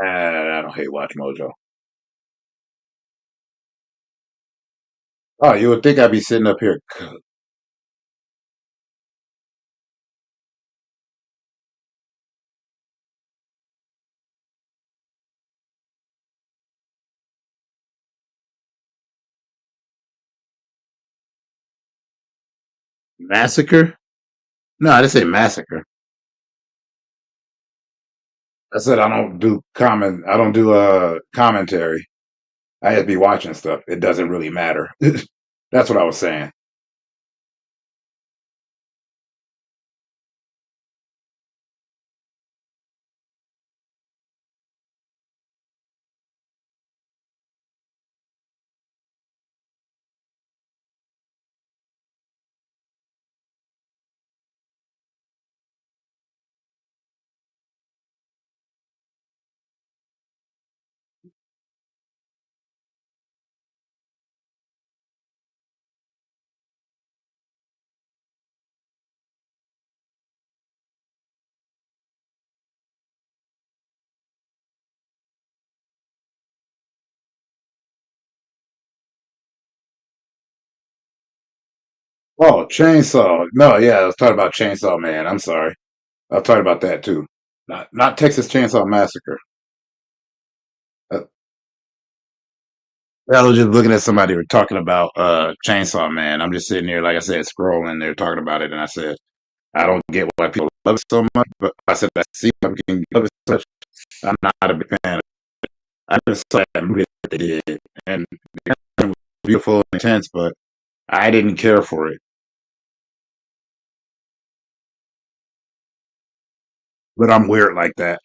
I don't hate Watch Mojo. Oh, you would think I'd be sitting up here. Massacre? No, I didn't say massacre. I said I don't do comment. I don't do commentary. I just be watching stuff. It doesn't really matter. That's what I was saying. Oh, Chainsaw. No, yeah, I was talking about Chainsaw Man. I'm sorry. I was talking about that too. Not Texas Chainsaw Massacre. Uh, I was just looking at somebody who were talking about Chainsaw Man. I'm just sitting here, like I said, scrolling. They're talking about it, and I said, I don't get why people love it so much. But I said, I see why people can love it so much. I'm not a big fan. I just saw that movie that they did, and it was beautiful and intense, but I didn't care for it. But I'm weird like that.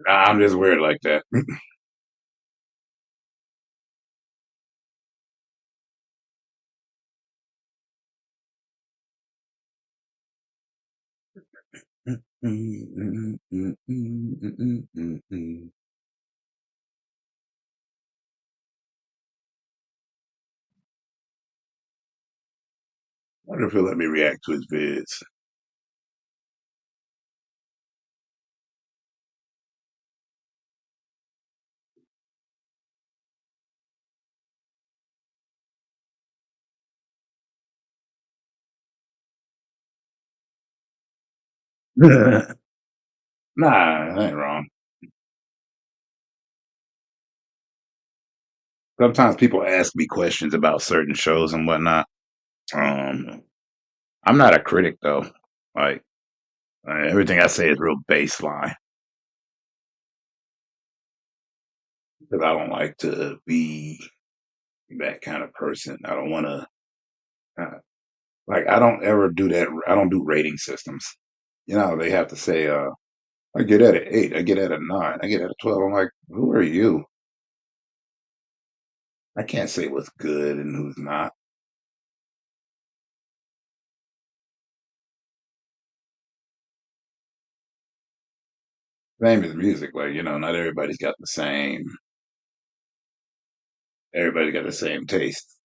I'm just weird like that. Wonder if he'll let me react to his vids. Nah, that ain't wrong. Sometimes people ask me questions about certain shows and whatnot. Um, I'm not a critic though. Like everything I say is real baseline because I don't like to be that kind of person. I don't want to. Like I don't ever do that. I don't do rating systems. You know, they have to say, I get at an 8, I get at a 9, I get at a 12. I'm like, who are you? I can't say what's good and who's not. Same as music, like, not everybody's got the same, everybody got the same taste.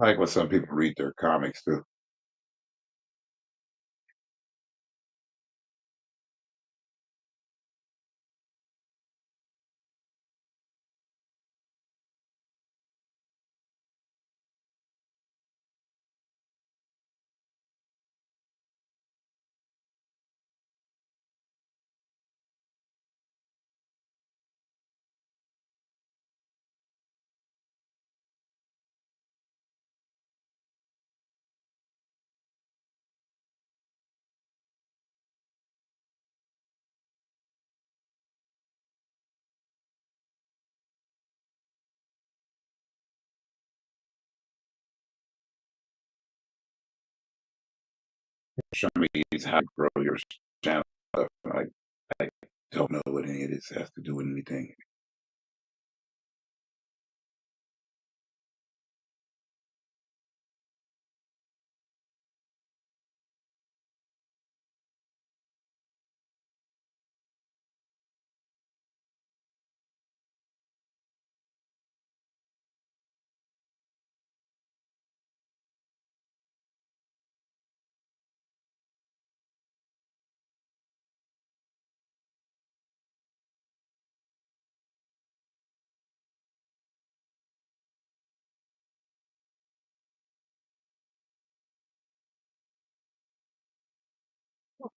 I like when some people read their comics too. Show me how to grow your channel. I don't know what any of this has to do with anything.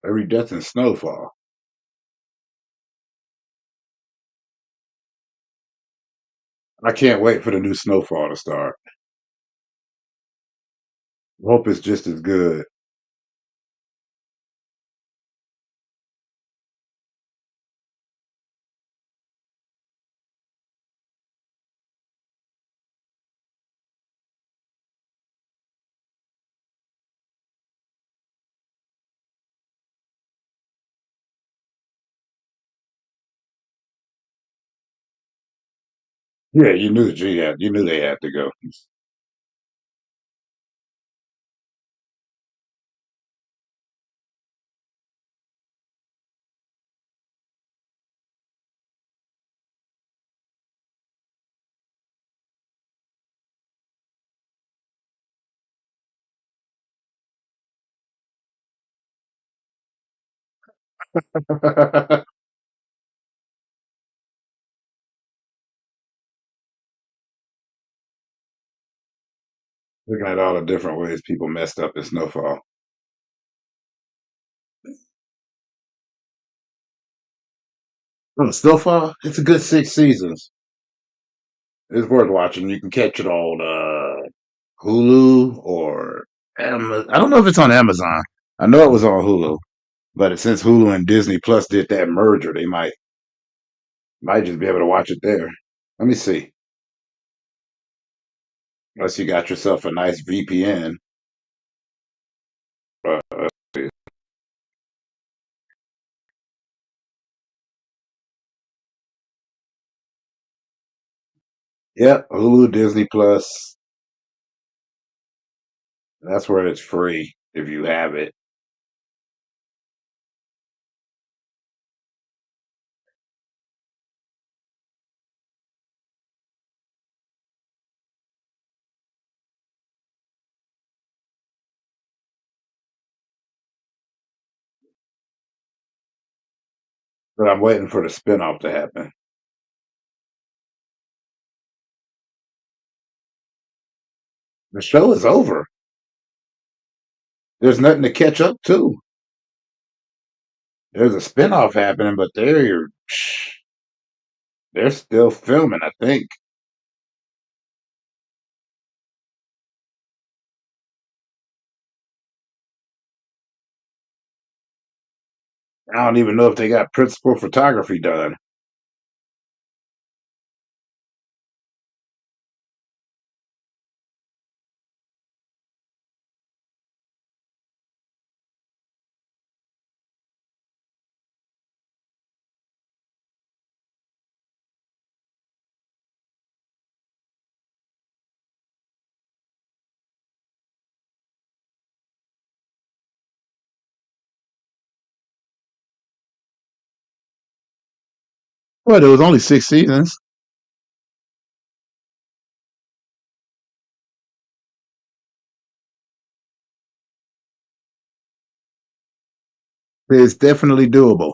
Every death and snowfall. I can't wait for the new snowfall to start. Hope it's just as good. Yeah, you knew you knew they had to go. Looking at all the different ways people messed up in snowfall. Oh, snowfall. It's a good 6 seasons. It's worth watching. You can catch it on Hulu or Amazon. I don't know if it's on Amazon. I know it was on Hulu, but since Hulu and Disney Plus did that merger, they might just be able to watch it there. Let me see. Unless you got yourself a nice VPN. Uh, yep, Hulu, Disney Plus. That's where it's free if you have it. But I'm waiting for the spinoff to happen. The show is over. There's nothing to catch up to. There's a spinoff happening, but they're still filming, I think. I don't even know if they got principal photography done. Well, there was only 6 seasons. It's definitely doable.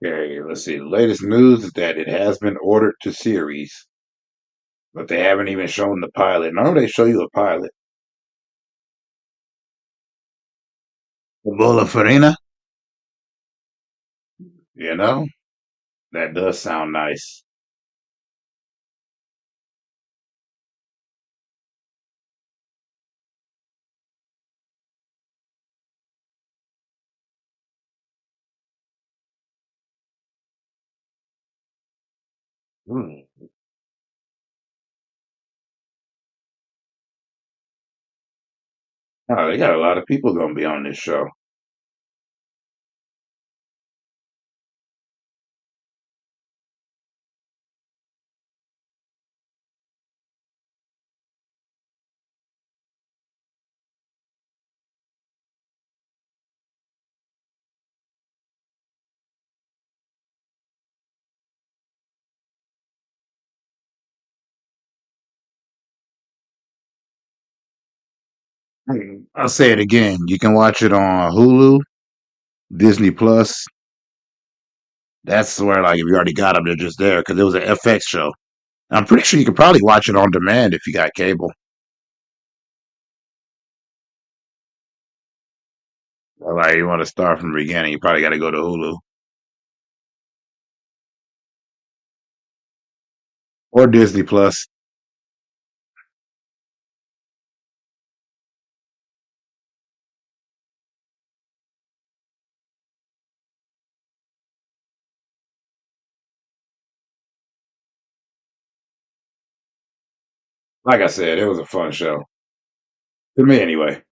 Okay, let's see. The latest news is that it has been ordered to series, but they haven't even shown the pilot. Normally they show you a pilot. The bowl of farina, you know, that does sound nice. Hmm. Oh, they got a lot of people gonna be on this show. I'll say it again. You can watch it on Hulu, Disney Plus. That's where, like, if you already got them, they're just there because it was an FX show. I'm pretty sure you could probably watch it on demand if you got cable. Like, you want to start from the beginning, you probably got to go to Hulu or Disney Plus. Like I said, it was a fun show to me, anyway.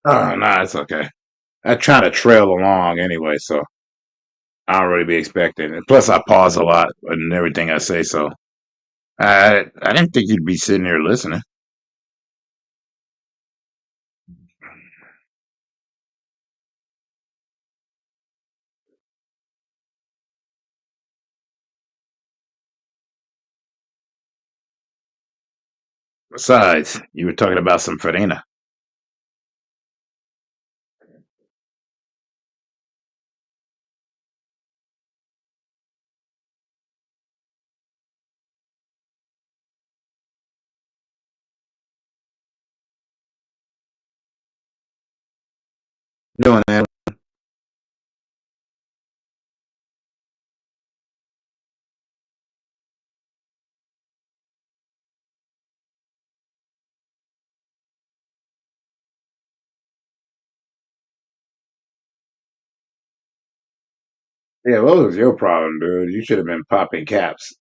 Oh, nah, it's okay. I try to trail along anyway, so I don't really be expecting it. Plus, I pause a lot in everything I say, so I didn't think you'd be sitting here listening. Besides, you were talking about some farina. Doing that. Yeah, what was your problem, dude? You should have been popping caps.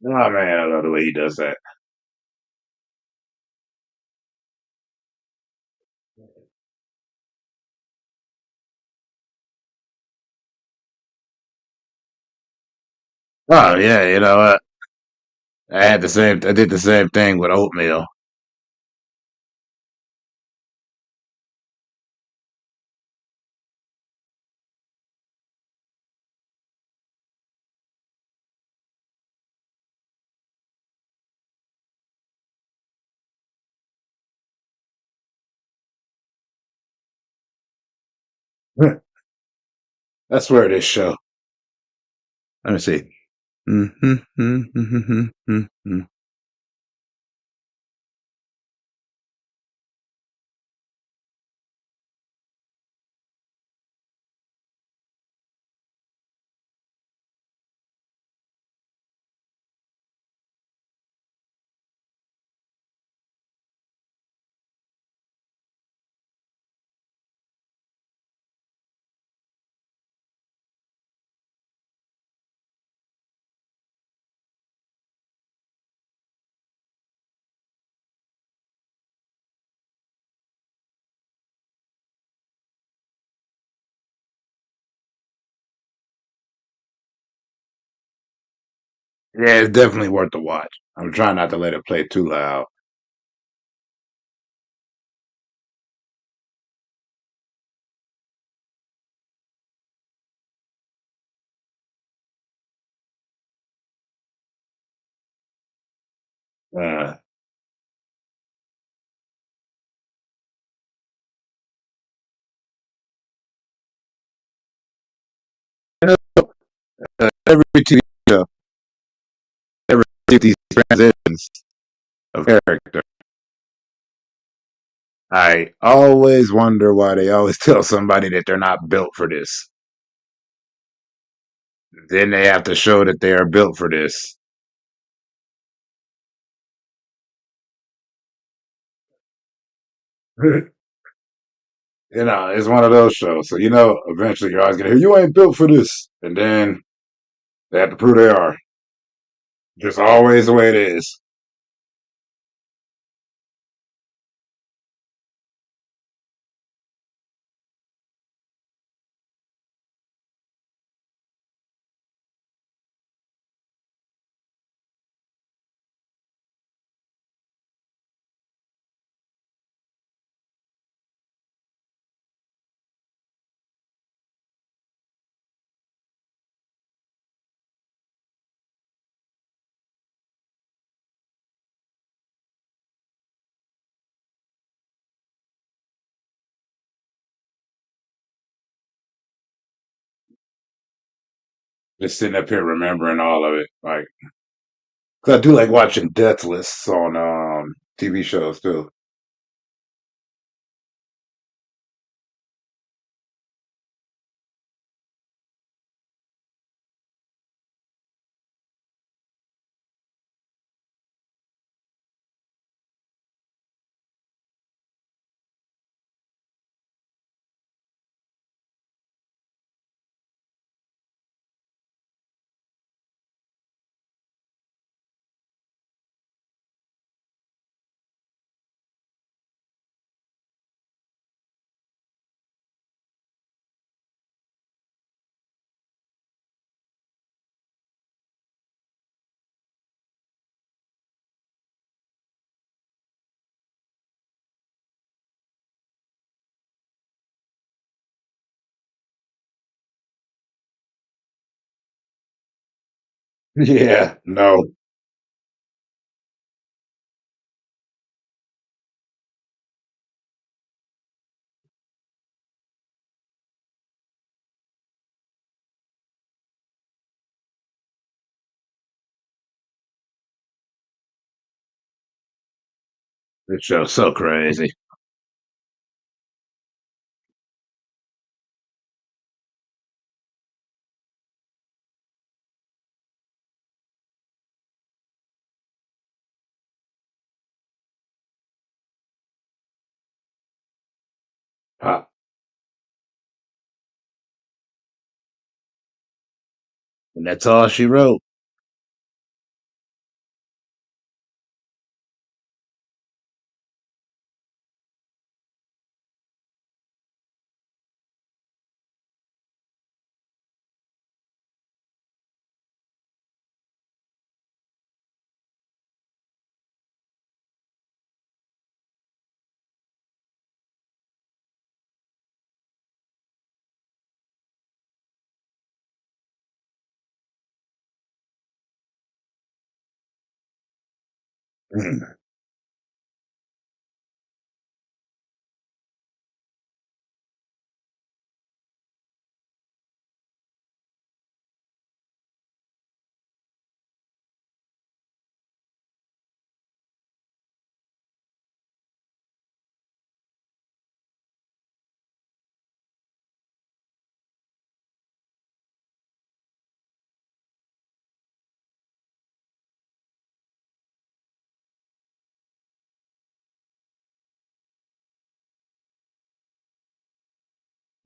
Oh man, I love the way he does that. Oh yeah, you know what? I did the same thing with oatmeal. I swear this show. Let me see. Yeah, it's definitely worth the watch. I'm trying not to let it play too loud. Uh, every TV show, every these transitions of character, I always wonder why they always tell somebody that they're not built for this. Then they have to show that they are built for this. It's one of those shows. So eventually you're always gonna hear you ain't built for this, and then they have to prove they are. Just always the way it is. Just sitting up here remembering all of it, like 'cause I do like watching death lists on TV shows too. Yeah, no, this show's so crazy. Uh, and that's all she wrote.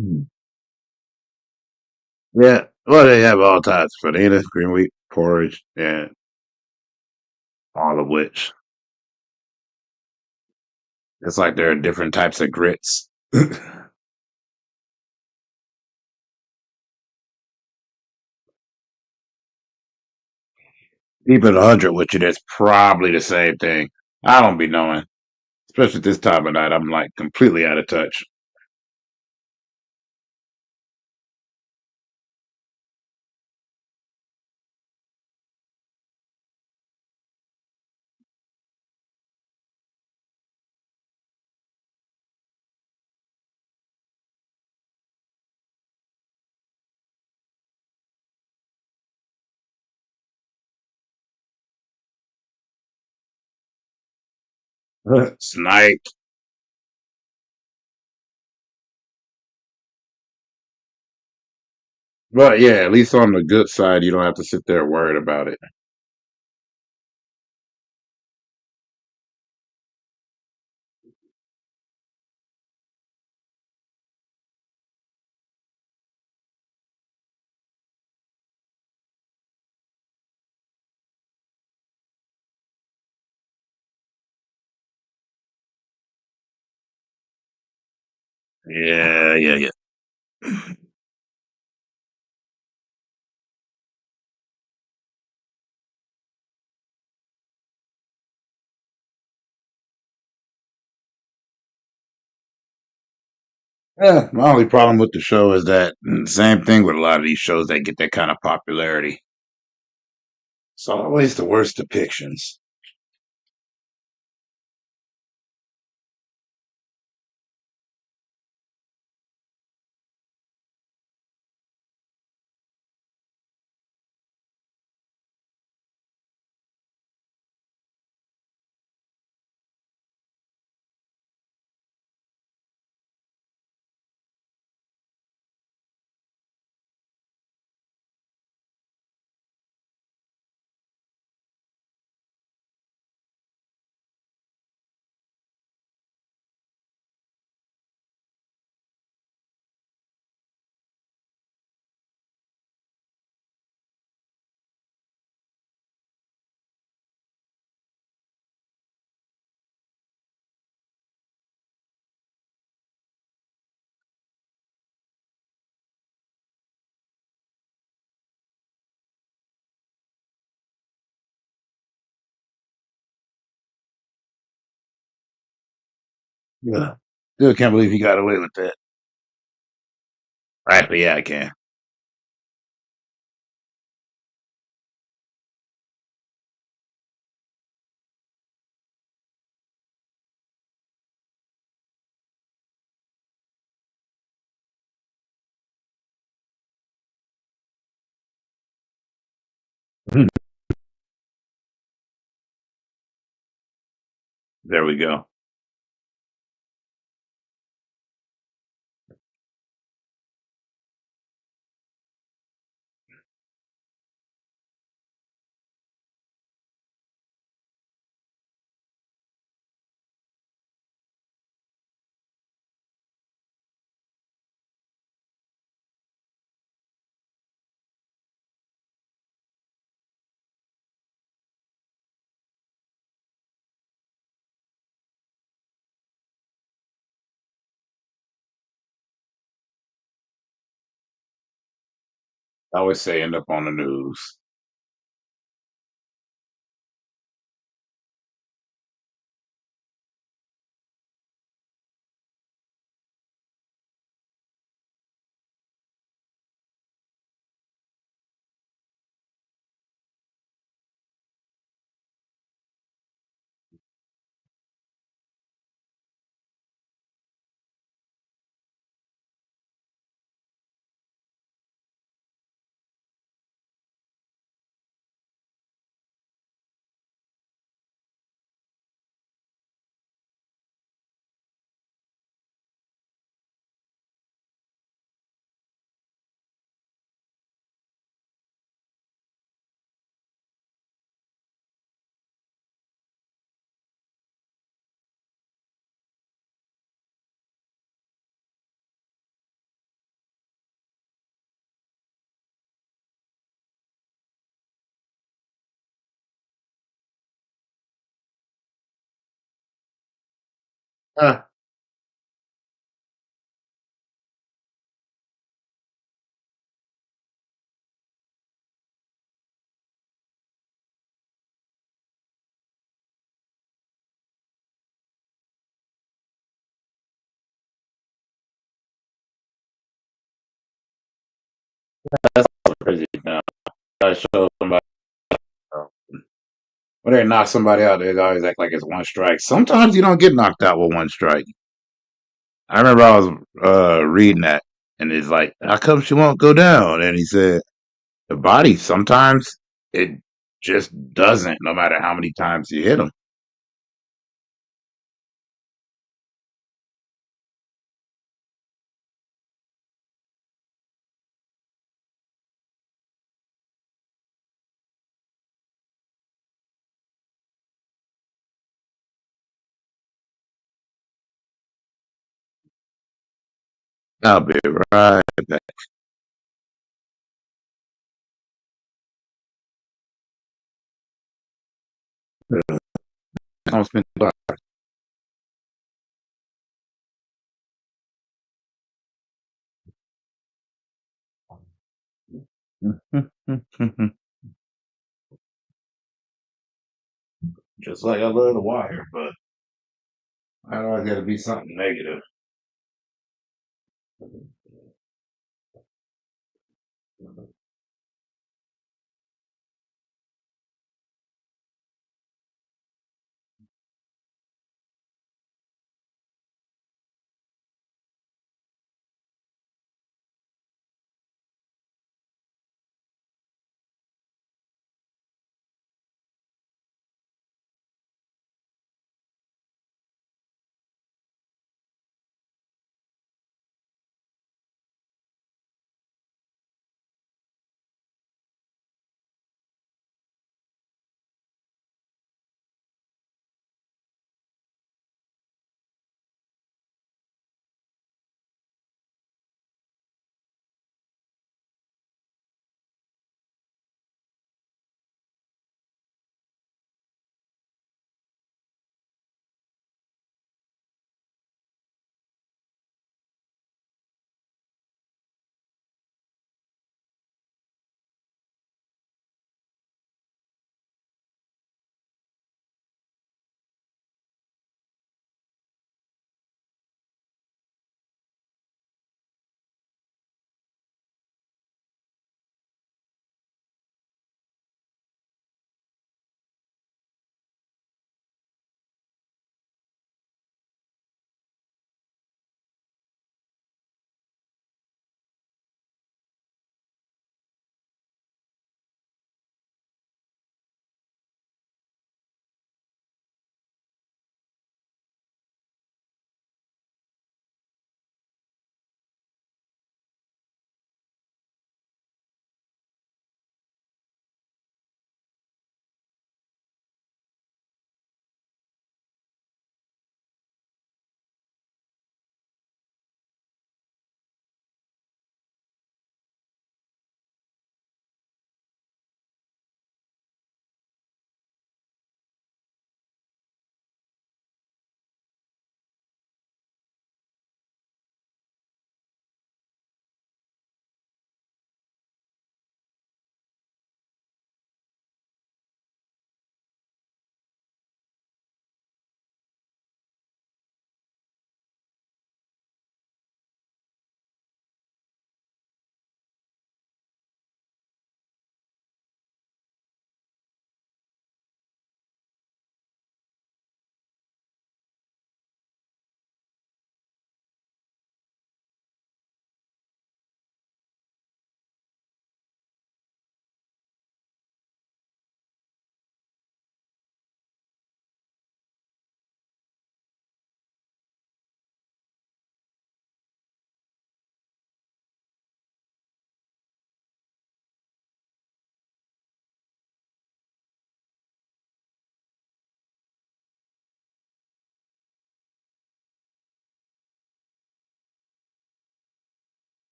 Hmm. Yeah. Well, they have all types: fajitas, green wheat, porridge, and all of which. It's like there are different types of grits. Keep it 100 with you. That's probably the same thing. I don't be knowing, especially at this time of night. I'm like completely out of touch. Snipe. But yeah, at least on the good side, you don't have to sit there worried about it. Yeah, yeah, yeah. Yeah, my only problem with the show is that same thing with a lot of these shows that get that kind of popularity. It's always the worst depictions. Yeah. Still can't believe he got away with that. Actually, yeah, I can. There we go. I always say end up on the news. Ah, that's crazy now. I show somebody. When they knock somebody out, they always act like it's one strike. Sometimes you don't get knocked out with one strike. I remember I was reading that, and it's like, how come she won't go down? And he said, the body sometimes it just doesn't, no matter how many times you hit them. I'll be right back. I'm spend just like I love the wire, but I always got to be something negative.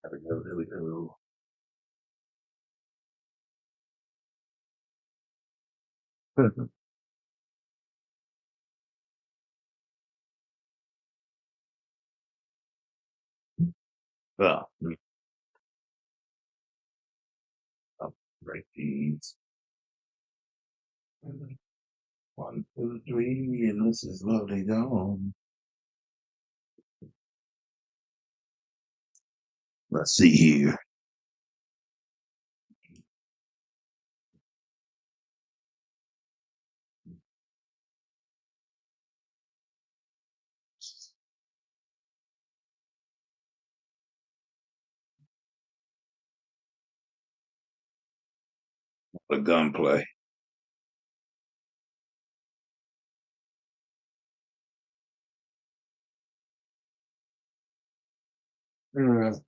There we go. There we go. Well, I'll break these. One, two, three, and this is lovely gone. Let's see here. The gunplay. Mm.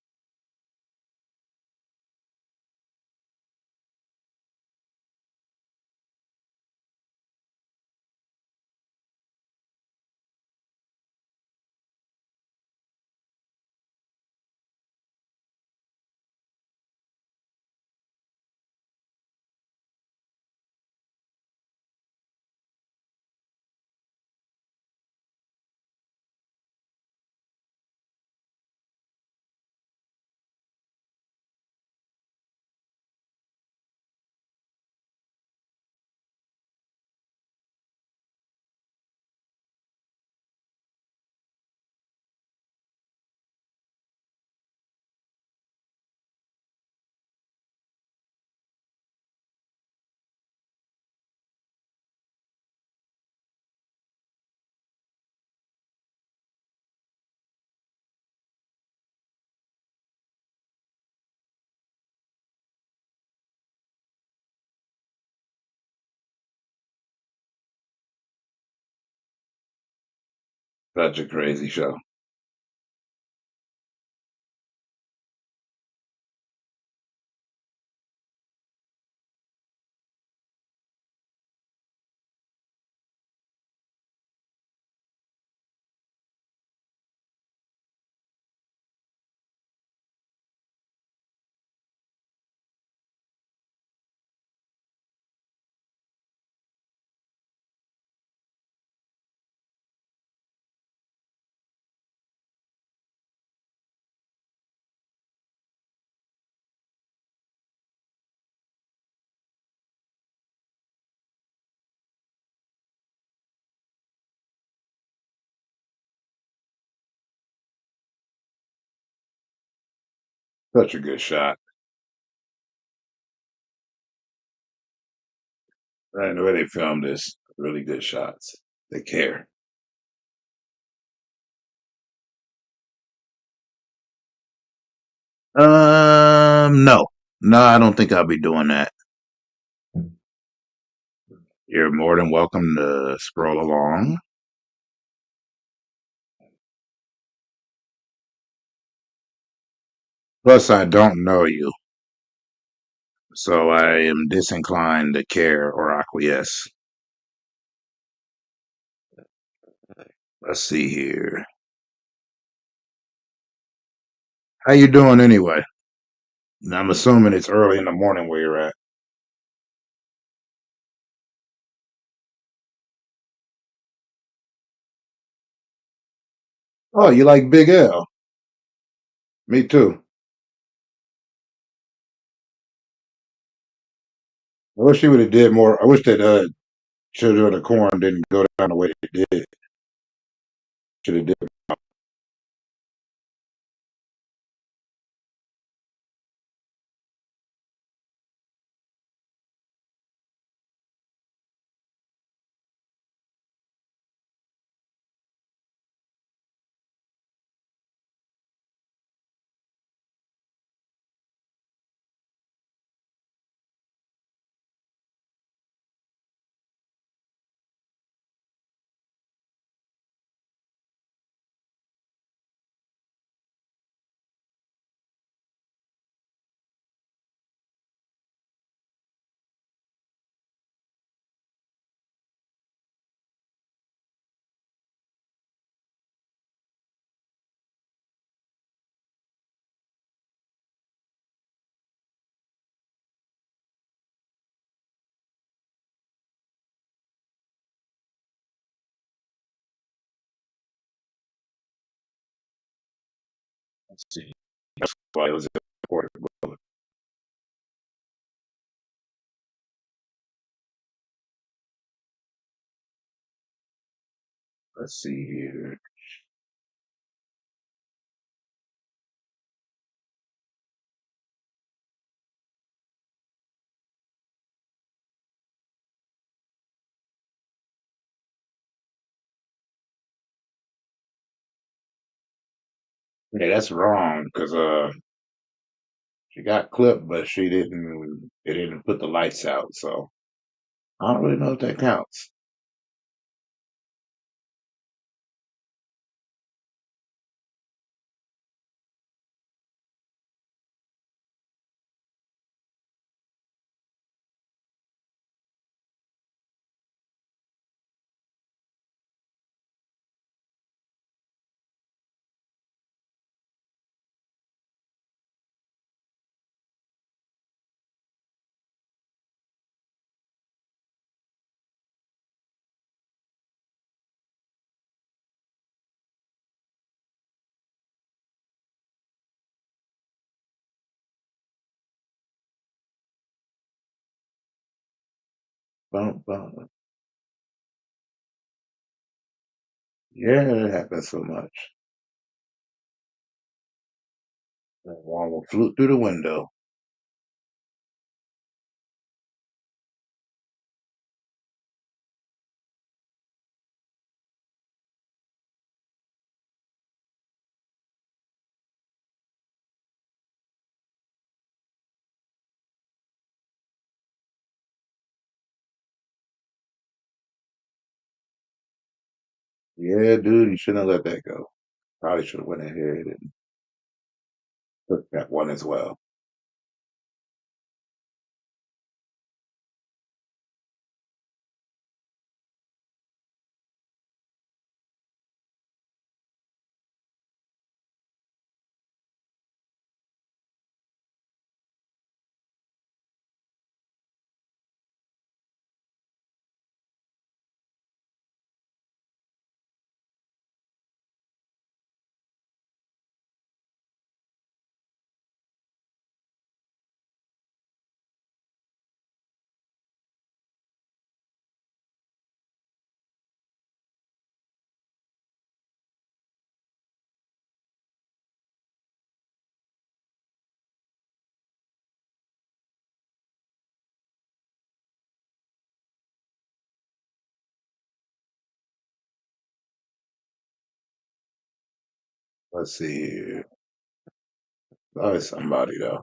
Such a crazy show. Such a good shot. And the way they filmed this, really good shots. They care. No. No, I don't think I'll be doing that. You're more than welcome to scroll along. Plus, I don't know you, so I am disinclined to care or acquiesce. Let's see here. How you doing anyway? I'm assuming it's early in the morning where you're at. Oh, you like Big L? Me too. I wish he would have did more. I wish that Children of the Corn didn't go down the way it did. Should have did. See, that's why it was important. Let's see here. Yeah, that's wrong because she got clipped, but she didn't. They didn't put the lights out, so I don't really know if that counts. Bum, bum. Yeah, that happens so much. That one will float through the window. Yeah, dude, you shouldn't have let that go. Probably should have went ahead and took that one as well. Let's see here. Oh, it's somebody though.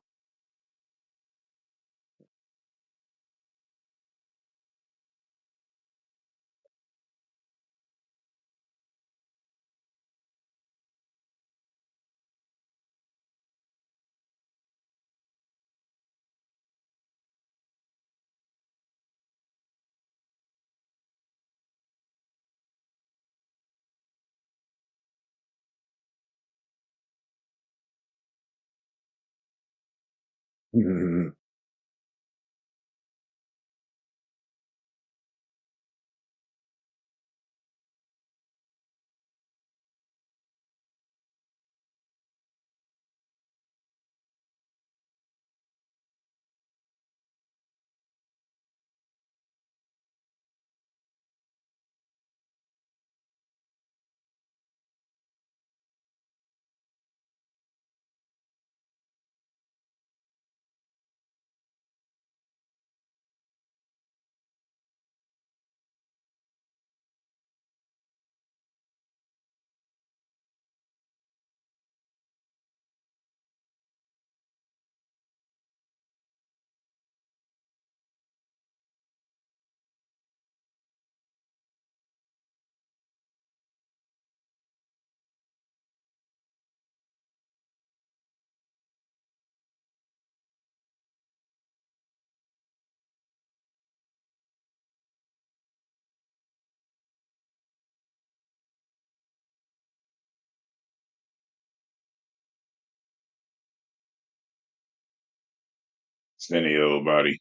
Skinny old body.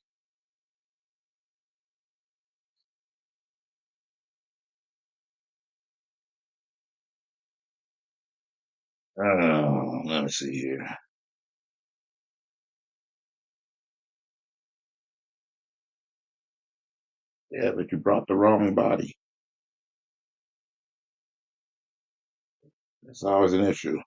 Let me see here. Yeah, but you brought the wrong body. That's always an issue.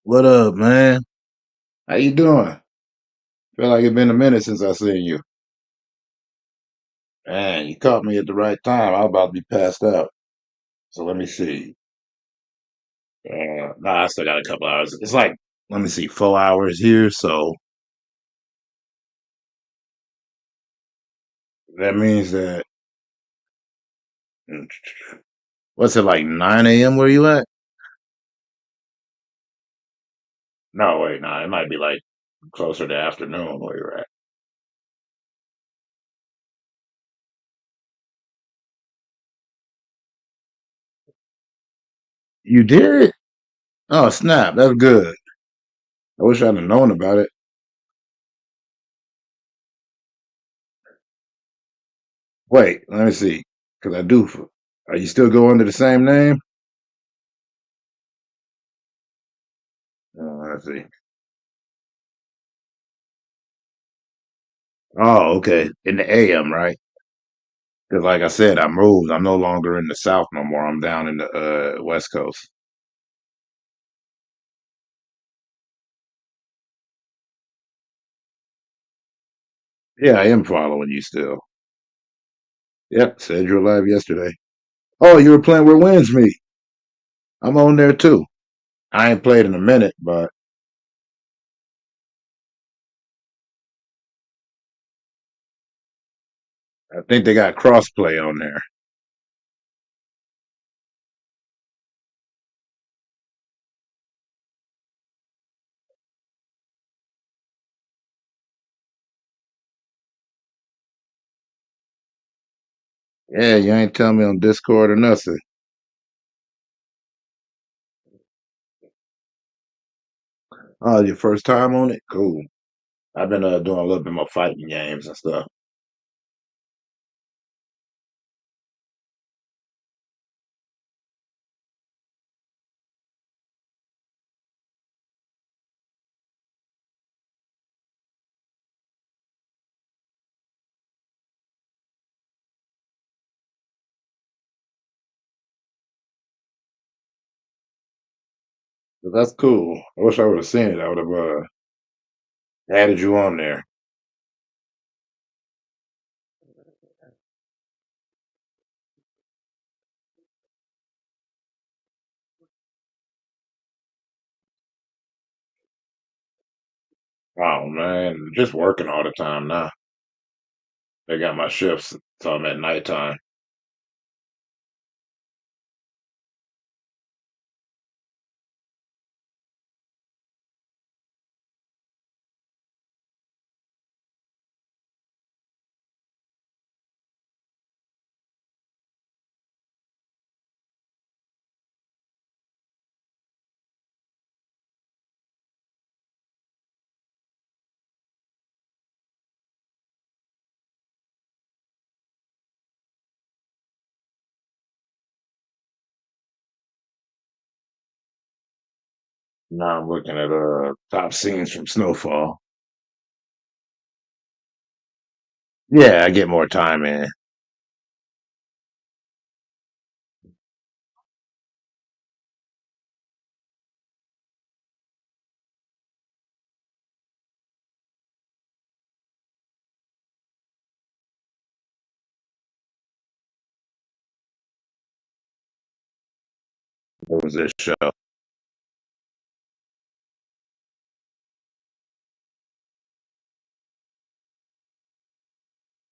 What up, man? How you doing? Feel like it's been a minute since I seen you. Man, you caught me at the right time. I was about to be passed out. So let me see. Nah, I still got a couple hours. It's like, let me see, 4 hours here. So that means that, what's it like, 9 a.m. where you at? No, wait, no, it might be like closer to afternoon where you're at. You did? Oh, snap. That's good. I wish I'd have known about it. Wait, let me see. Because I do. Are you still going under the same name? Let's see. Oh, okay. In the AM, right? Because, like I said, I moved. I'm no longer in the South no more. I'm down in the West Coast. Yeah, I am following you still. Yep, said you were live yesterday. Oh, you were playing Where Winds Meet. I'm on there too. I ain't played in a minute, but I think they got crossplay on there. Yeah, you ain't tell me on Discord or nothing. Oh, your first time on it? Cool. I've been doing a little bit more fighting games and stuff. But that's cool. I wish I would have seen it. I would have added you on there. Oh man, just working all the time now. They got my shifts, so I'm at nighttime. Now I'm looking at top scenes from Snowfall. Yeah, I get more time in. What was this show?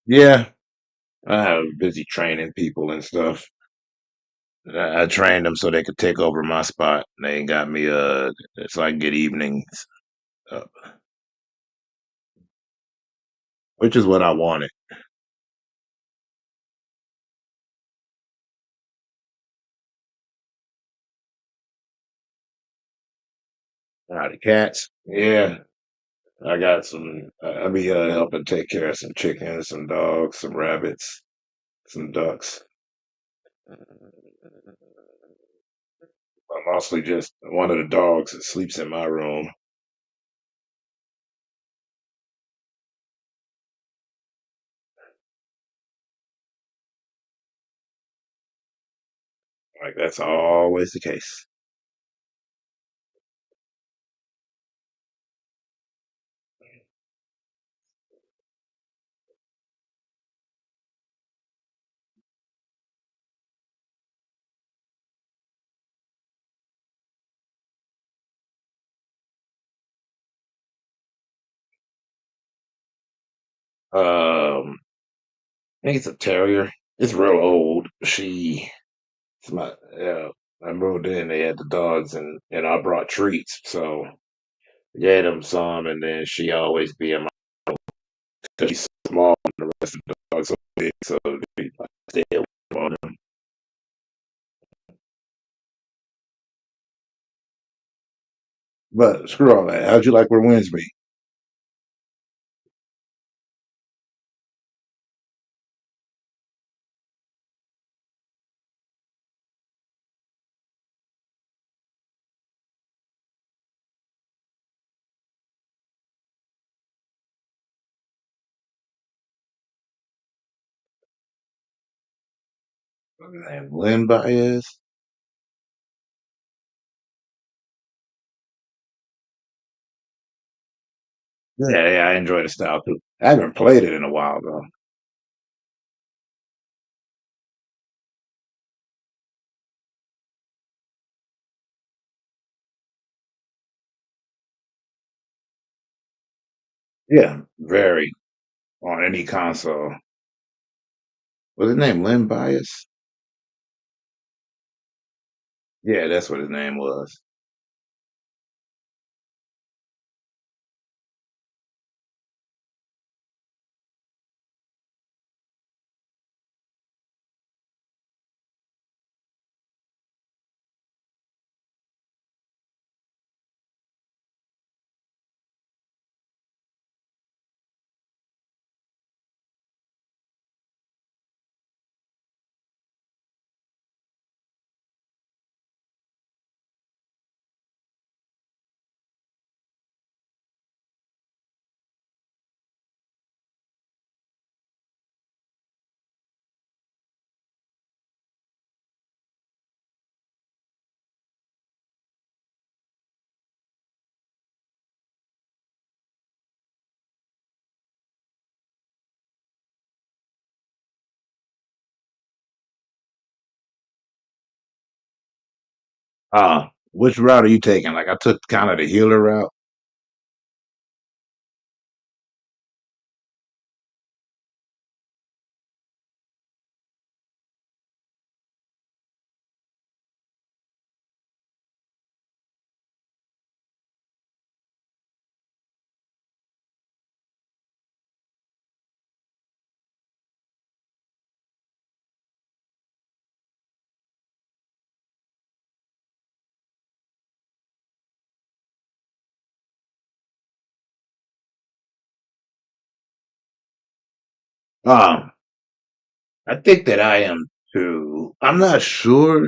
Yeah, I have busy training people and stuff. I trained them so they could take over my spot. They got me so I can get evenings. Uh, which is what I wanted. The cats, yeah. I got some. I'll be helping take care of some chickens, some dogs, some rabbits, some ducks. I'm mostly just one of the dogs that sleeps in my room. Like that's always the case. I think it's a terrier. It's real old. It's my, I moved in. They had the dogs, and I brought treats. So gave them some, and then she always be in my. Cause she's small, and the rest of the dogs so big, so they like, stay away from them. But screw all that. How'd you like where Wednesday? And Lynn Baez. Yeah, yeah, I enjoy the style too. I haven't played it in a while though. Yeah, very on any console. What's his name? Lynn Bias? Yeah, that's what his name was. Which route are you taking? Like I took kind of the healer route. Um, I think that I am too. I'm not sure.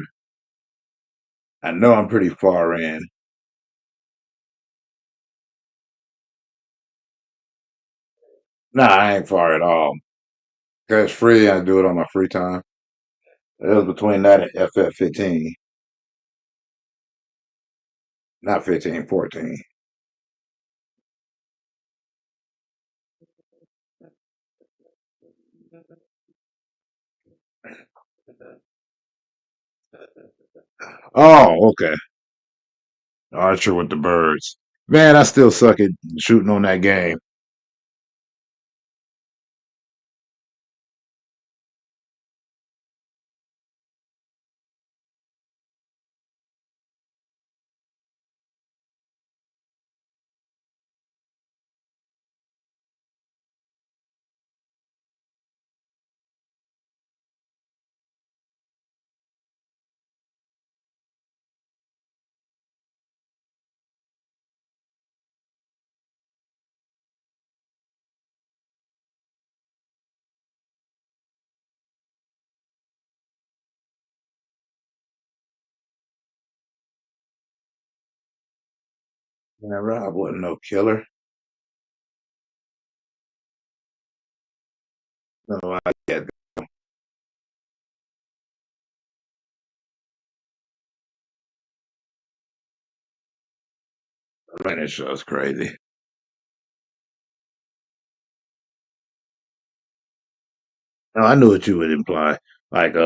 I know I'm pretty far in. Nah, I ain't far at all. 'Cause it's free. I do it on my free time. It was between that and FF15, not 15, 14. Oh, okay. Archer with the birds. Man, I still suck at shooting on that game. Man, Rob wasn't no killer. No, I get man, this show's crazy. No, I knew what you would imply. Like,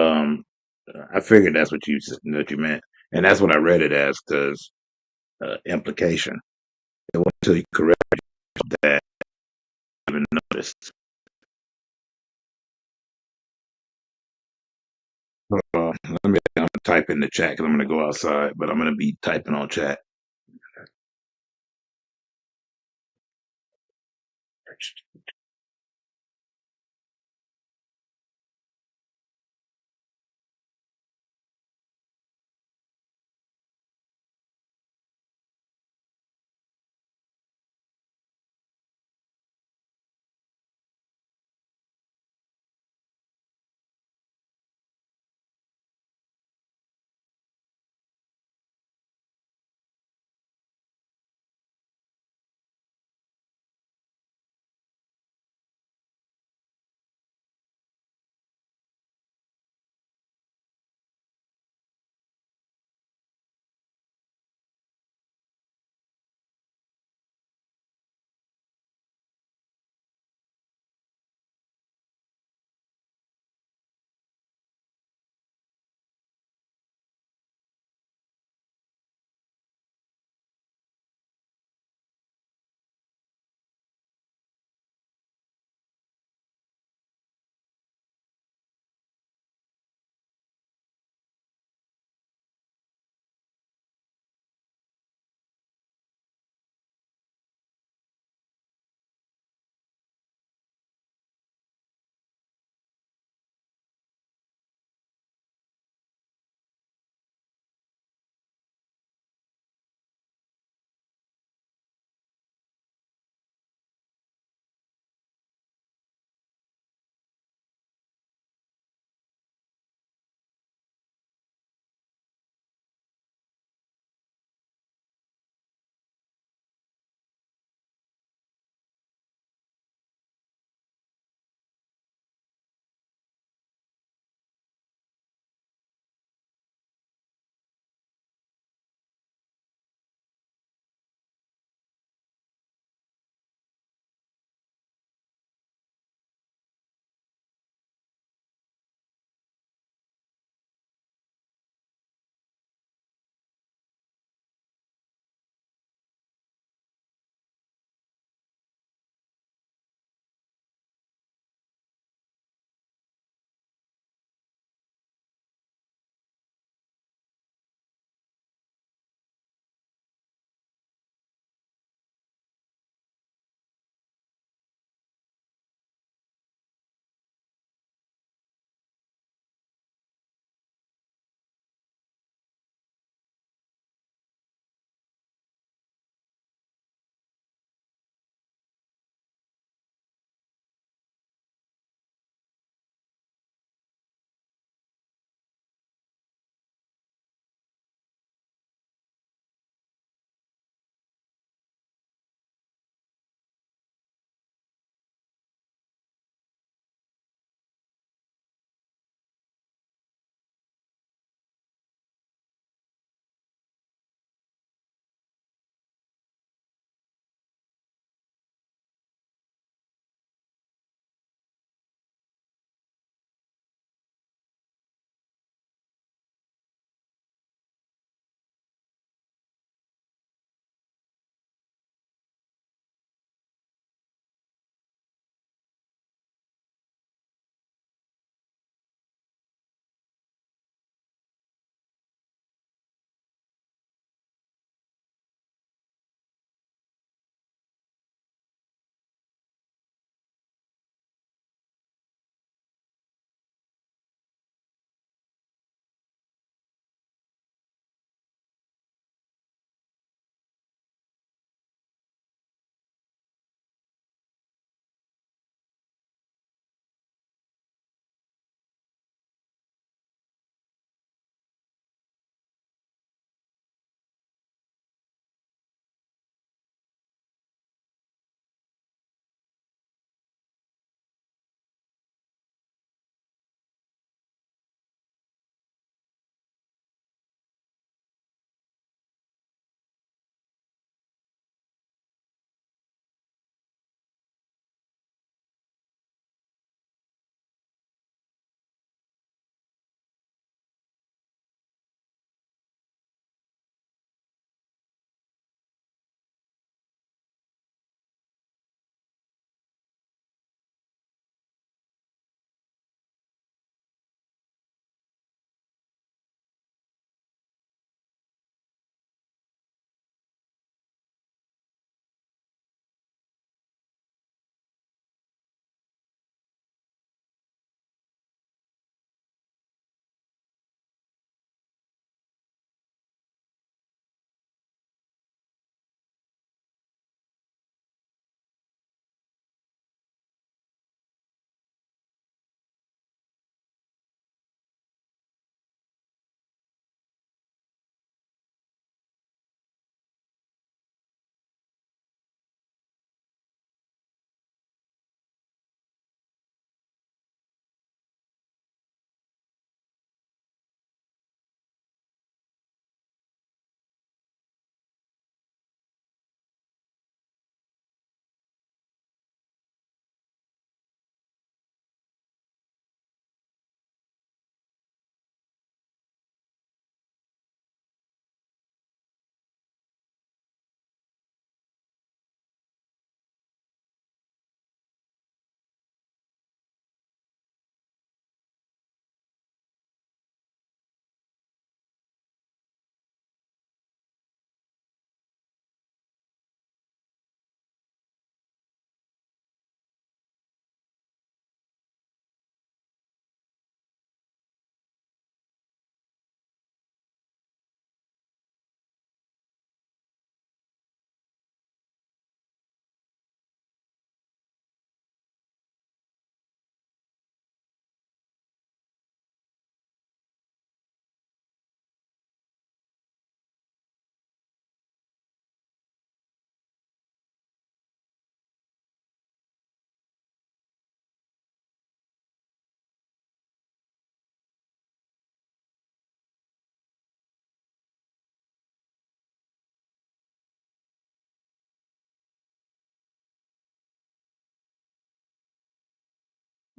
I figured that's what you meant, and that's what I read it as because implication. It wasn't until you correct that I even noticed. Let me. I'm gonna type in the chat because I'm gonna go outside, but I'm gonna be typing on chat.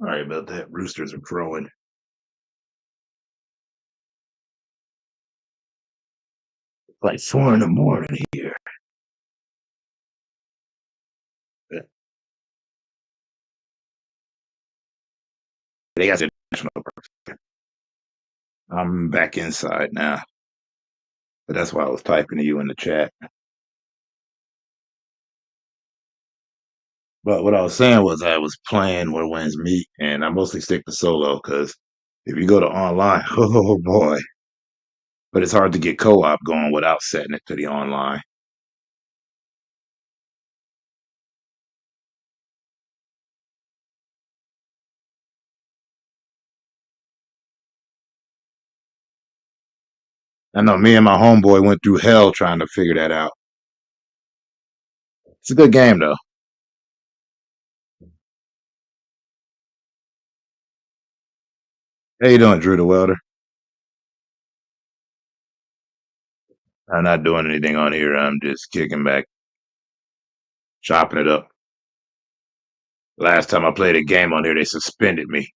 Sorry about that. Roosters are crowing. Like 4 in the morning here. They got the national park. I'm back inside now, but that's why I was typing to you in the chat. But what I was saying was I was playing where wins meet, and I mostly stick to solo because if you go to online, oh boy, but it's hard to get co-op going without setting it to the online. I know me and my homeboy went through hell trying to figure that out. It's a good game though. How you doing, Drew the Welder? I'm not doing anything on here. I'm just kicking back, chopping it up. Last time I played a game on here, they suspended me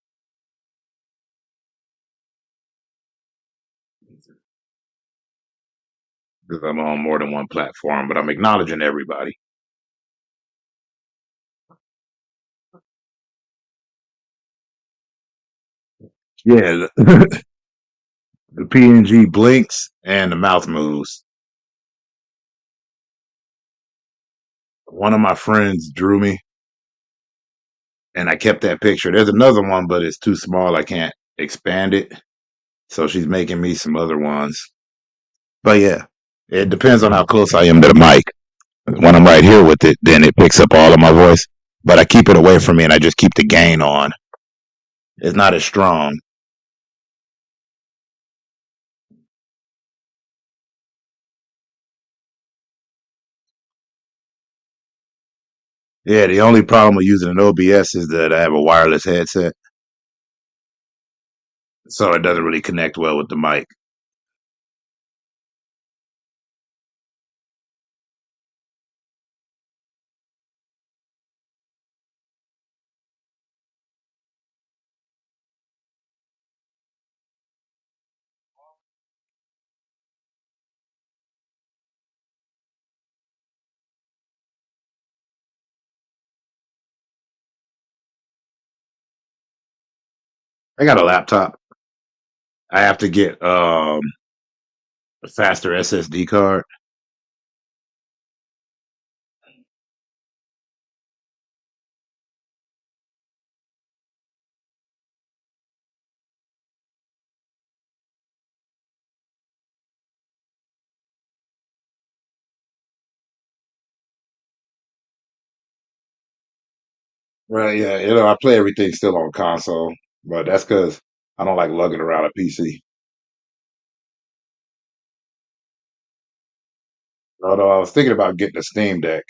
because I'm on more than one platform, but I'm acknowledging everybody. Yeah, the PNG blinks and the mouth moves. One of my friends drew me, and I kept that picture. There's another one, but it's too small. I can't expand it. So she's making me some other ones. But yeah, it depends on how close I am to the mic. When I'm right here with it, then it picks up all of my voice. But I keep it away from me and I just keep the gain on. It's not as strong. Yeah, the only problem with using an OBS is that I have a wireless headset, so it doesn't really connect well with the mic. I got a laptop. I have to get a faster SSD card. Right, yeah, I play everything still on console, but that's because I don't like lugging around a PC. Although I was thinking about getting a Steam Deck.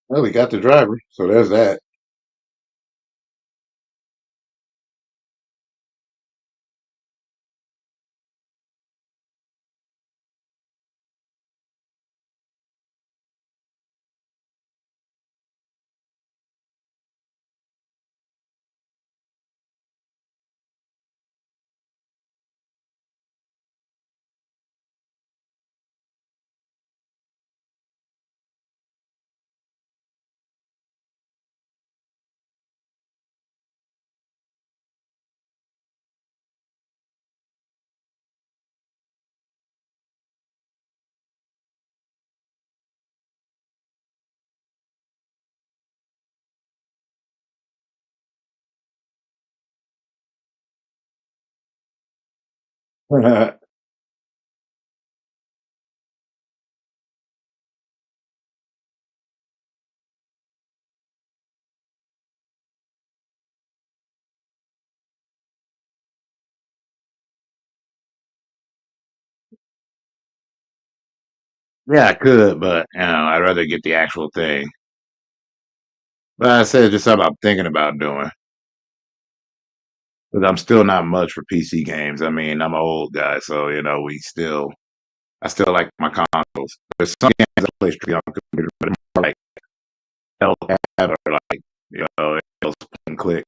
Well, we got the driver, so there's that. Yeah, I could, but I'd rather get the actual thing. But I said just something I'm thinking about doing. Because I'm still not much for PC games. I mean, I'm an old guy, so I still like my consoles. There's some games I play straight on computer, but it's more like L-pad or like it's point and click.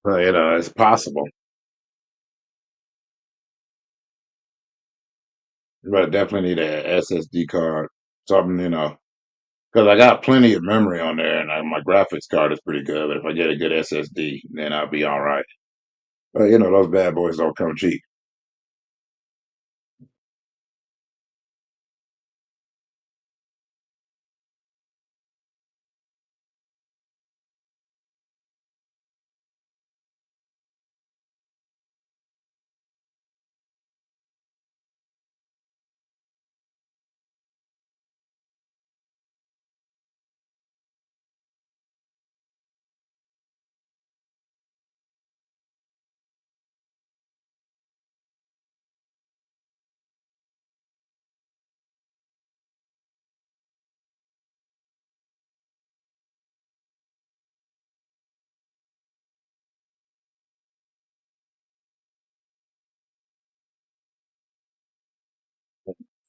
So, it's possible, but I definitely need a SSD card, something, because I got plenty of memory on there, and my graphics card is pretty good. But if I get a good SSD, then I'll be all right. But those bad boys don't come cheap.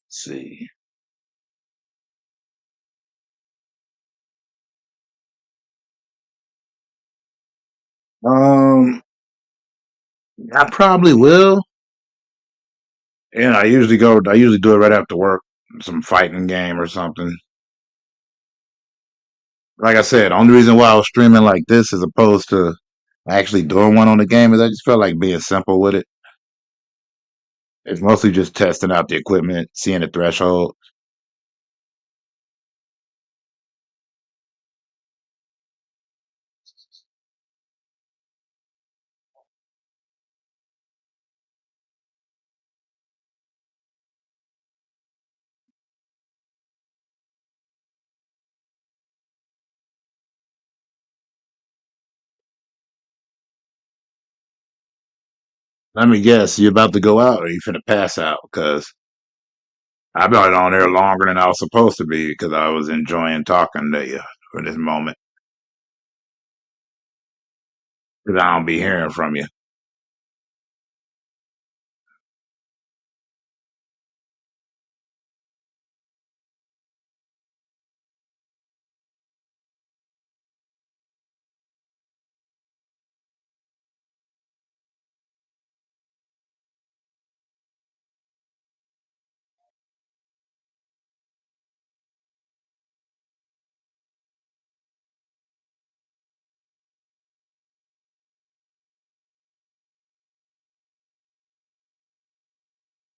Let's see. Um, I probably will. I usually do it right after work, some fighting game or something. Like I said, the only reason why I was streaming like this as opposed to actually doing one on the game is I just felt like being simple with it. It's mostly just testing out the equipment, seeing the threshold. Let me guess, you about to go out or you finna pass out? Because I've been on there longer than I was supposed to be because I was enjoying talking to you for this moment. Because I don't be hearing from you.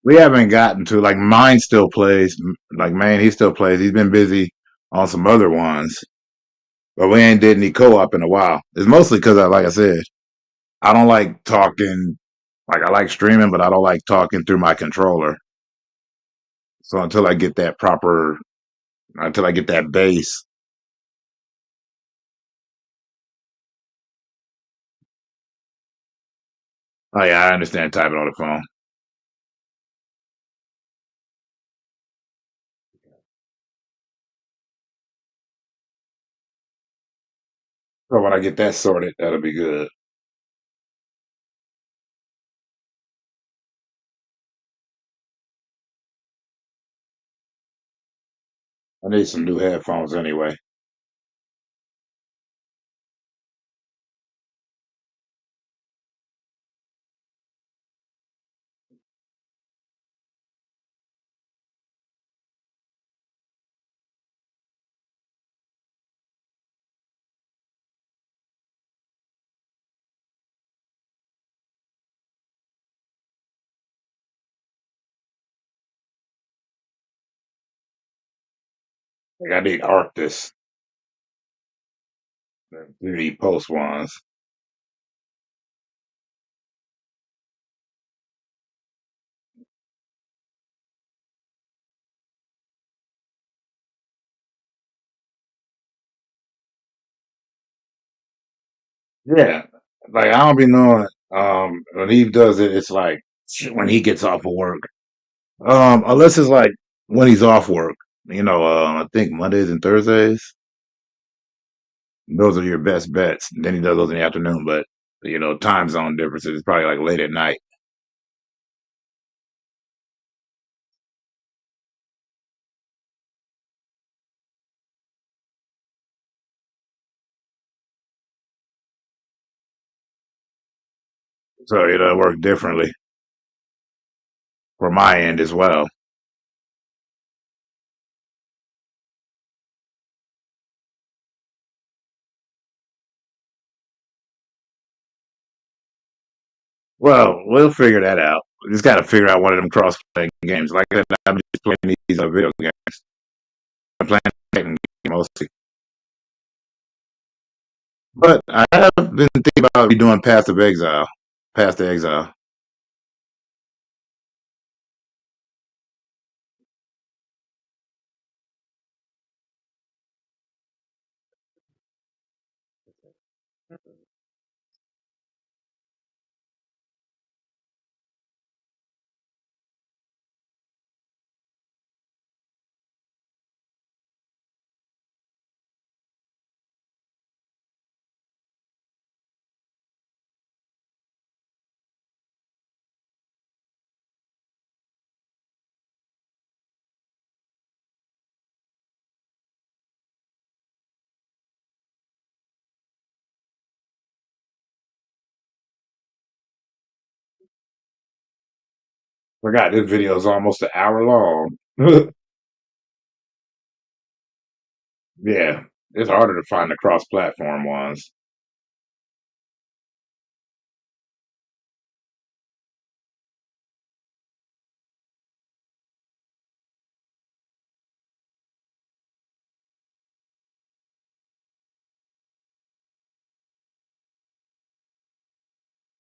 We haven't gotten to like mine still plays. Like man, he still plays. He's been busy on some other ones, but we ain't did any co-op in a while. It's mostly because like I said, I don't like talking. Like I like streaming, but I don't like talking through my controller. So until I get that base. Oh yeah, I understand typing on the phone. So when I get that sorted, that'll be good. I need some new headphones anyway. Like I need Arctis, the 3D post ones. Yeah, like I don't be knowing. When he does it, it's like when he gets off of work. Unless it's like when he's off work. I think Mondays and Thursdays. Those are your best bets. Then he does those in the afternoon, but time zone differences. It's probably like late at night. So it'll work differently for my end as well. Well, we'll figure that out. We just got to figure out one of them cross playing games. Like I said, I'm just playing these video games. I'm playing Titan mostly. But I have been thinking about redoing Passive Exile. Past the Exile. Forgot this video is almost an hour long. Yeah, it's harder to find the cross-platform ones.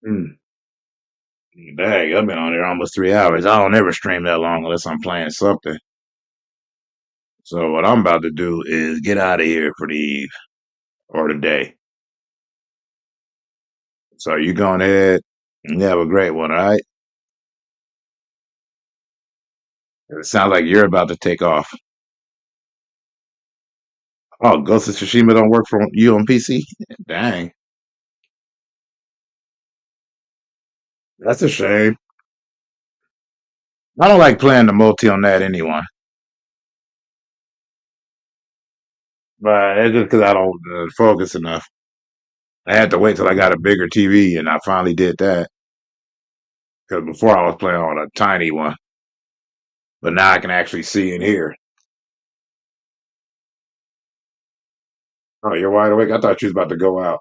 Mm. Dang, I've been on here almost 3 hours. I don't ever stream that long unless I'm playing something. So what I'm about to do is get out of here for the eve or the day. So you go ahead and have a great one, all right? It sounds like you're about to take off. Oh, Ghost of Tsushima don't work for you on PC? Dang, that's a shame. I don't like playing the multi on that anyway. But it's just because I don't focus enough. I had to wait till I got a bigger TV, and I finally did that. Because before I was playing on a tiny one, but now I can actually see and hear. Oh, you're wide awake? I thought you was about to go out.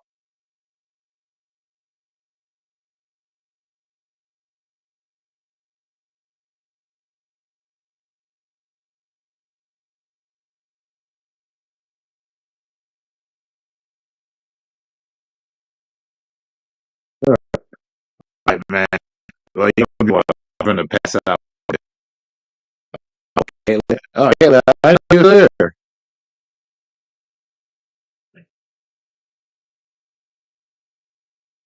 Like, man, well, you're going to pass out. Oh, Kayla, I know you're there.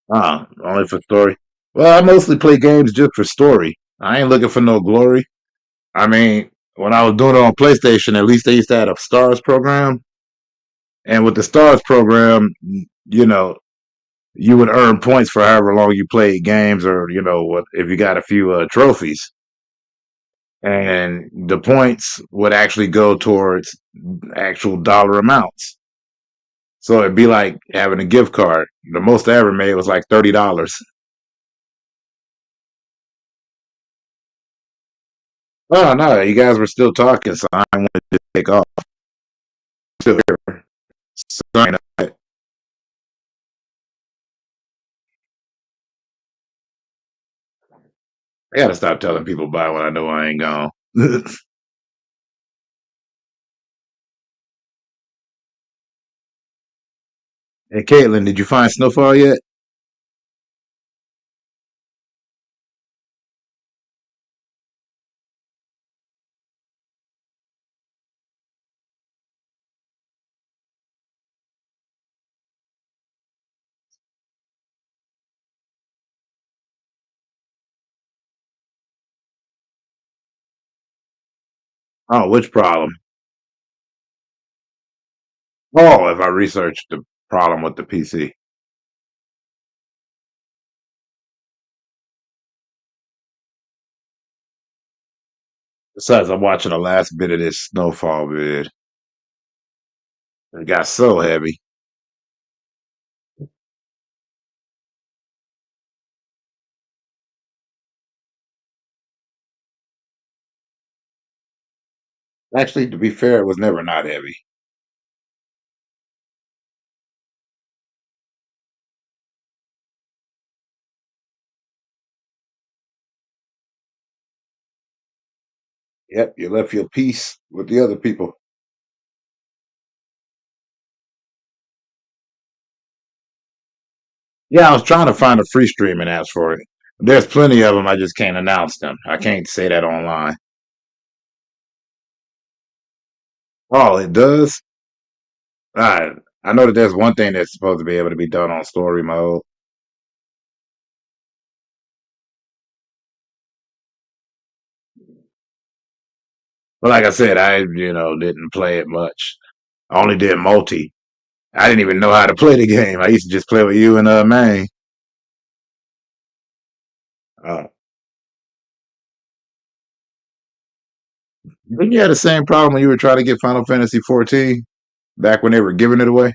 Only for story. Well, I mostly play games just for story. I ain't looking for no glory. I mean, when I was doing it on PlayStation, at least they used to have a stars program. And with the stars program, you know, you would earn points for however long you played games, or what if you got a few trophies, and the points would actually go towards actual dollar amounts. So it'd be like having a gift card. The most I ever made was like $30. Oh no, you guys were still talking, so I wanted to take off. Still here. So, I gotta stop telling people bye when I know I ain't gone. Hey, Caitlin, did you find Snowfall yet? Oh, which problem? Oh, if I researched the problem with the PC. Besides, I'm watching the last bit of this Snowfall vid. It got so heavy. Actually, to be fair, it was never not heavy. Yep, you left your piece with the other people. Yeah, I was trying to find a free streaming apps for it. There's plenty of them. I just can't announce them. I can't say that online. Oh, it does. I I know that there's one thing that's supposed to be able to be done on story mode. But like I said, I didn't play it much. I only did multi. I didn't even know how to play the game. I used to just play with you and main. Uh, didn't you have the same problem when you were trying to get Final Fantasy 14 back when they were giving it away?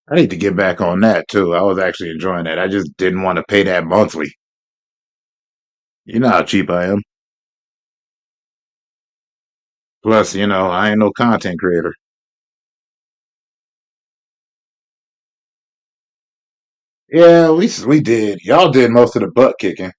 I need to get back on that too. I was actually enjoying that. I just didn't want to pay that monthly. You know how cheap I am. Plus, I ain't no content creator. Yeah, we did. Y'all did most of the butt kicking.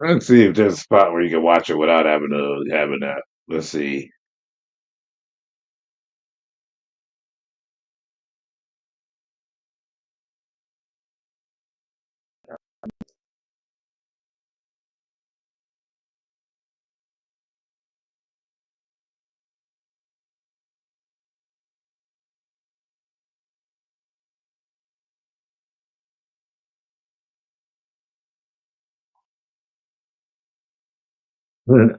Let's see if there's a spot where you can watch it without having that. Let's see. Yeah,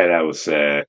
that was sad.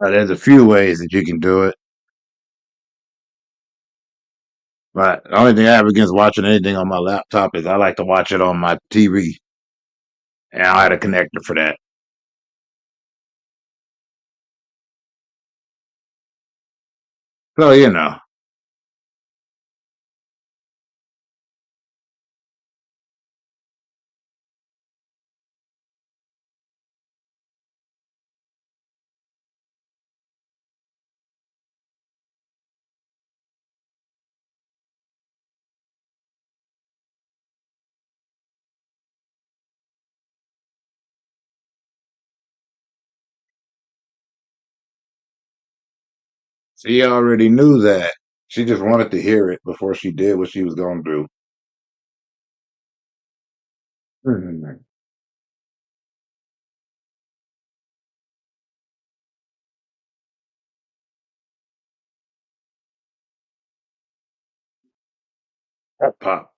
There's a few ways that you can do it, but the only thing I have against watching anything on my laptop is I like to watch it on my TV, and I had a connector for that. So She already knew that. She just wanted to hear it before she did what she was going to do. Mhm. That pop.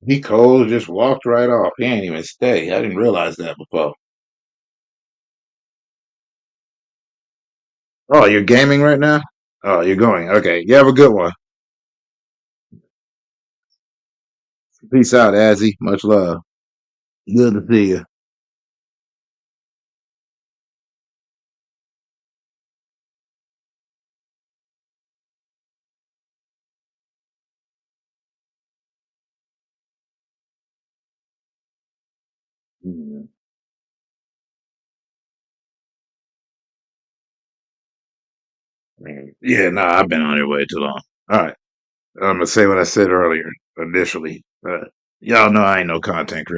He cold just walked right off. He ain't even stay. I didn't realize that before. Oh, you're gaming right now? Oh, you're going. Okay. You have a good one. Peace out, Azzy. Much love. Good to see you. Mhm. Yeah, no, I've been on it way too long. All right. I'm gonna say what I said earlier initially. Y'all know I ain't no content creator.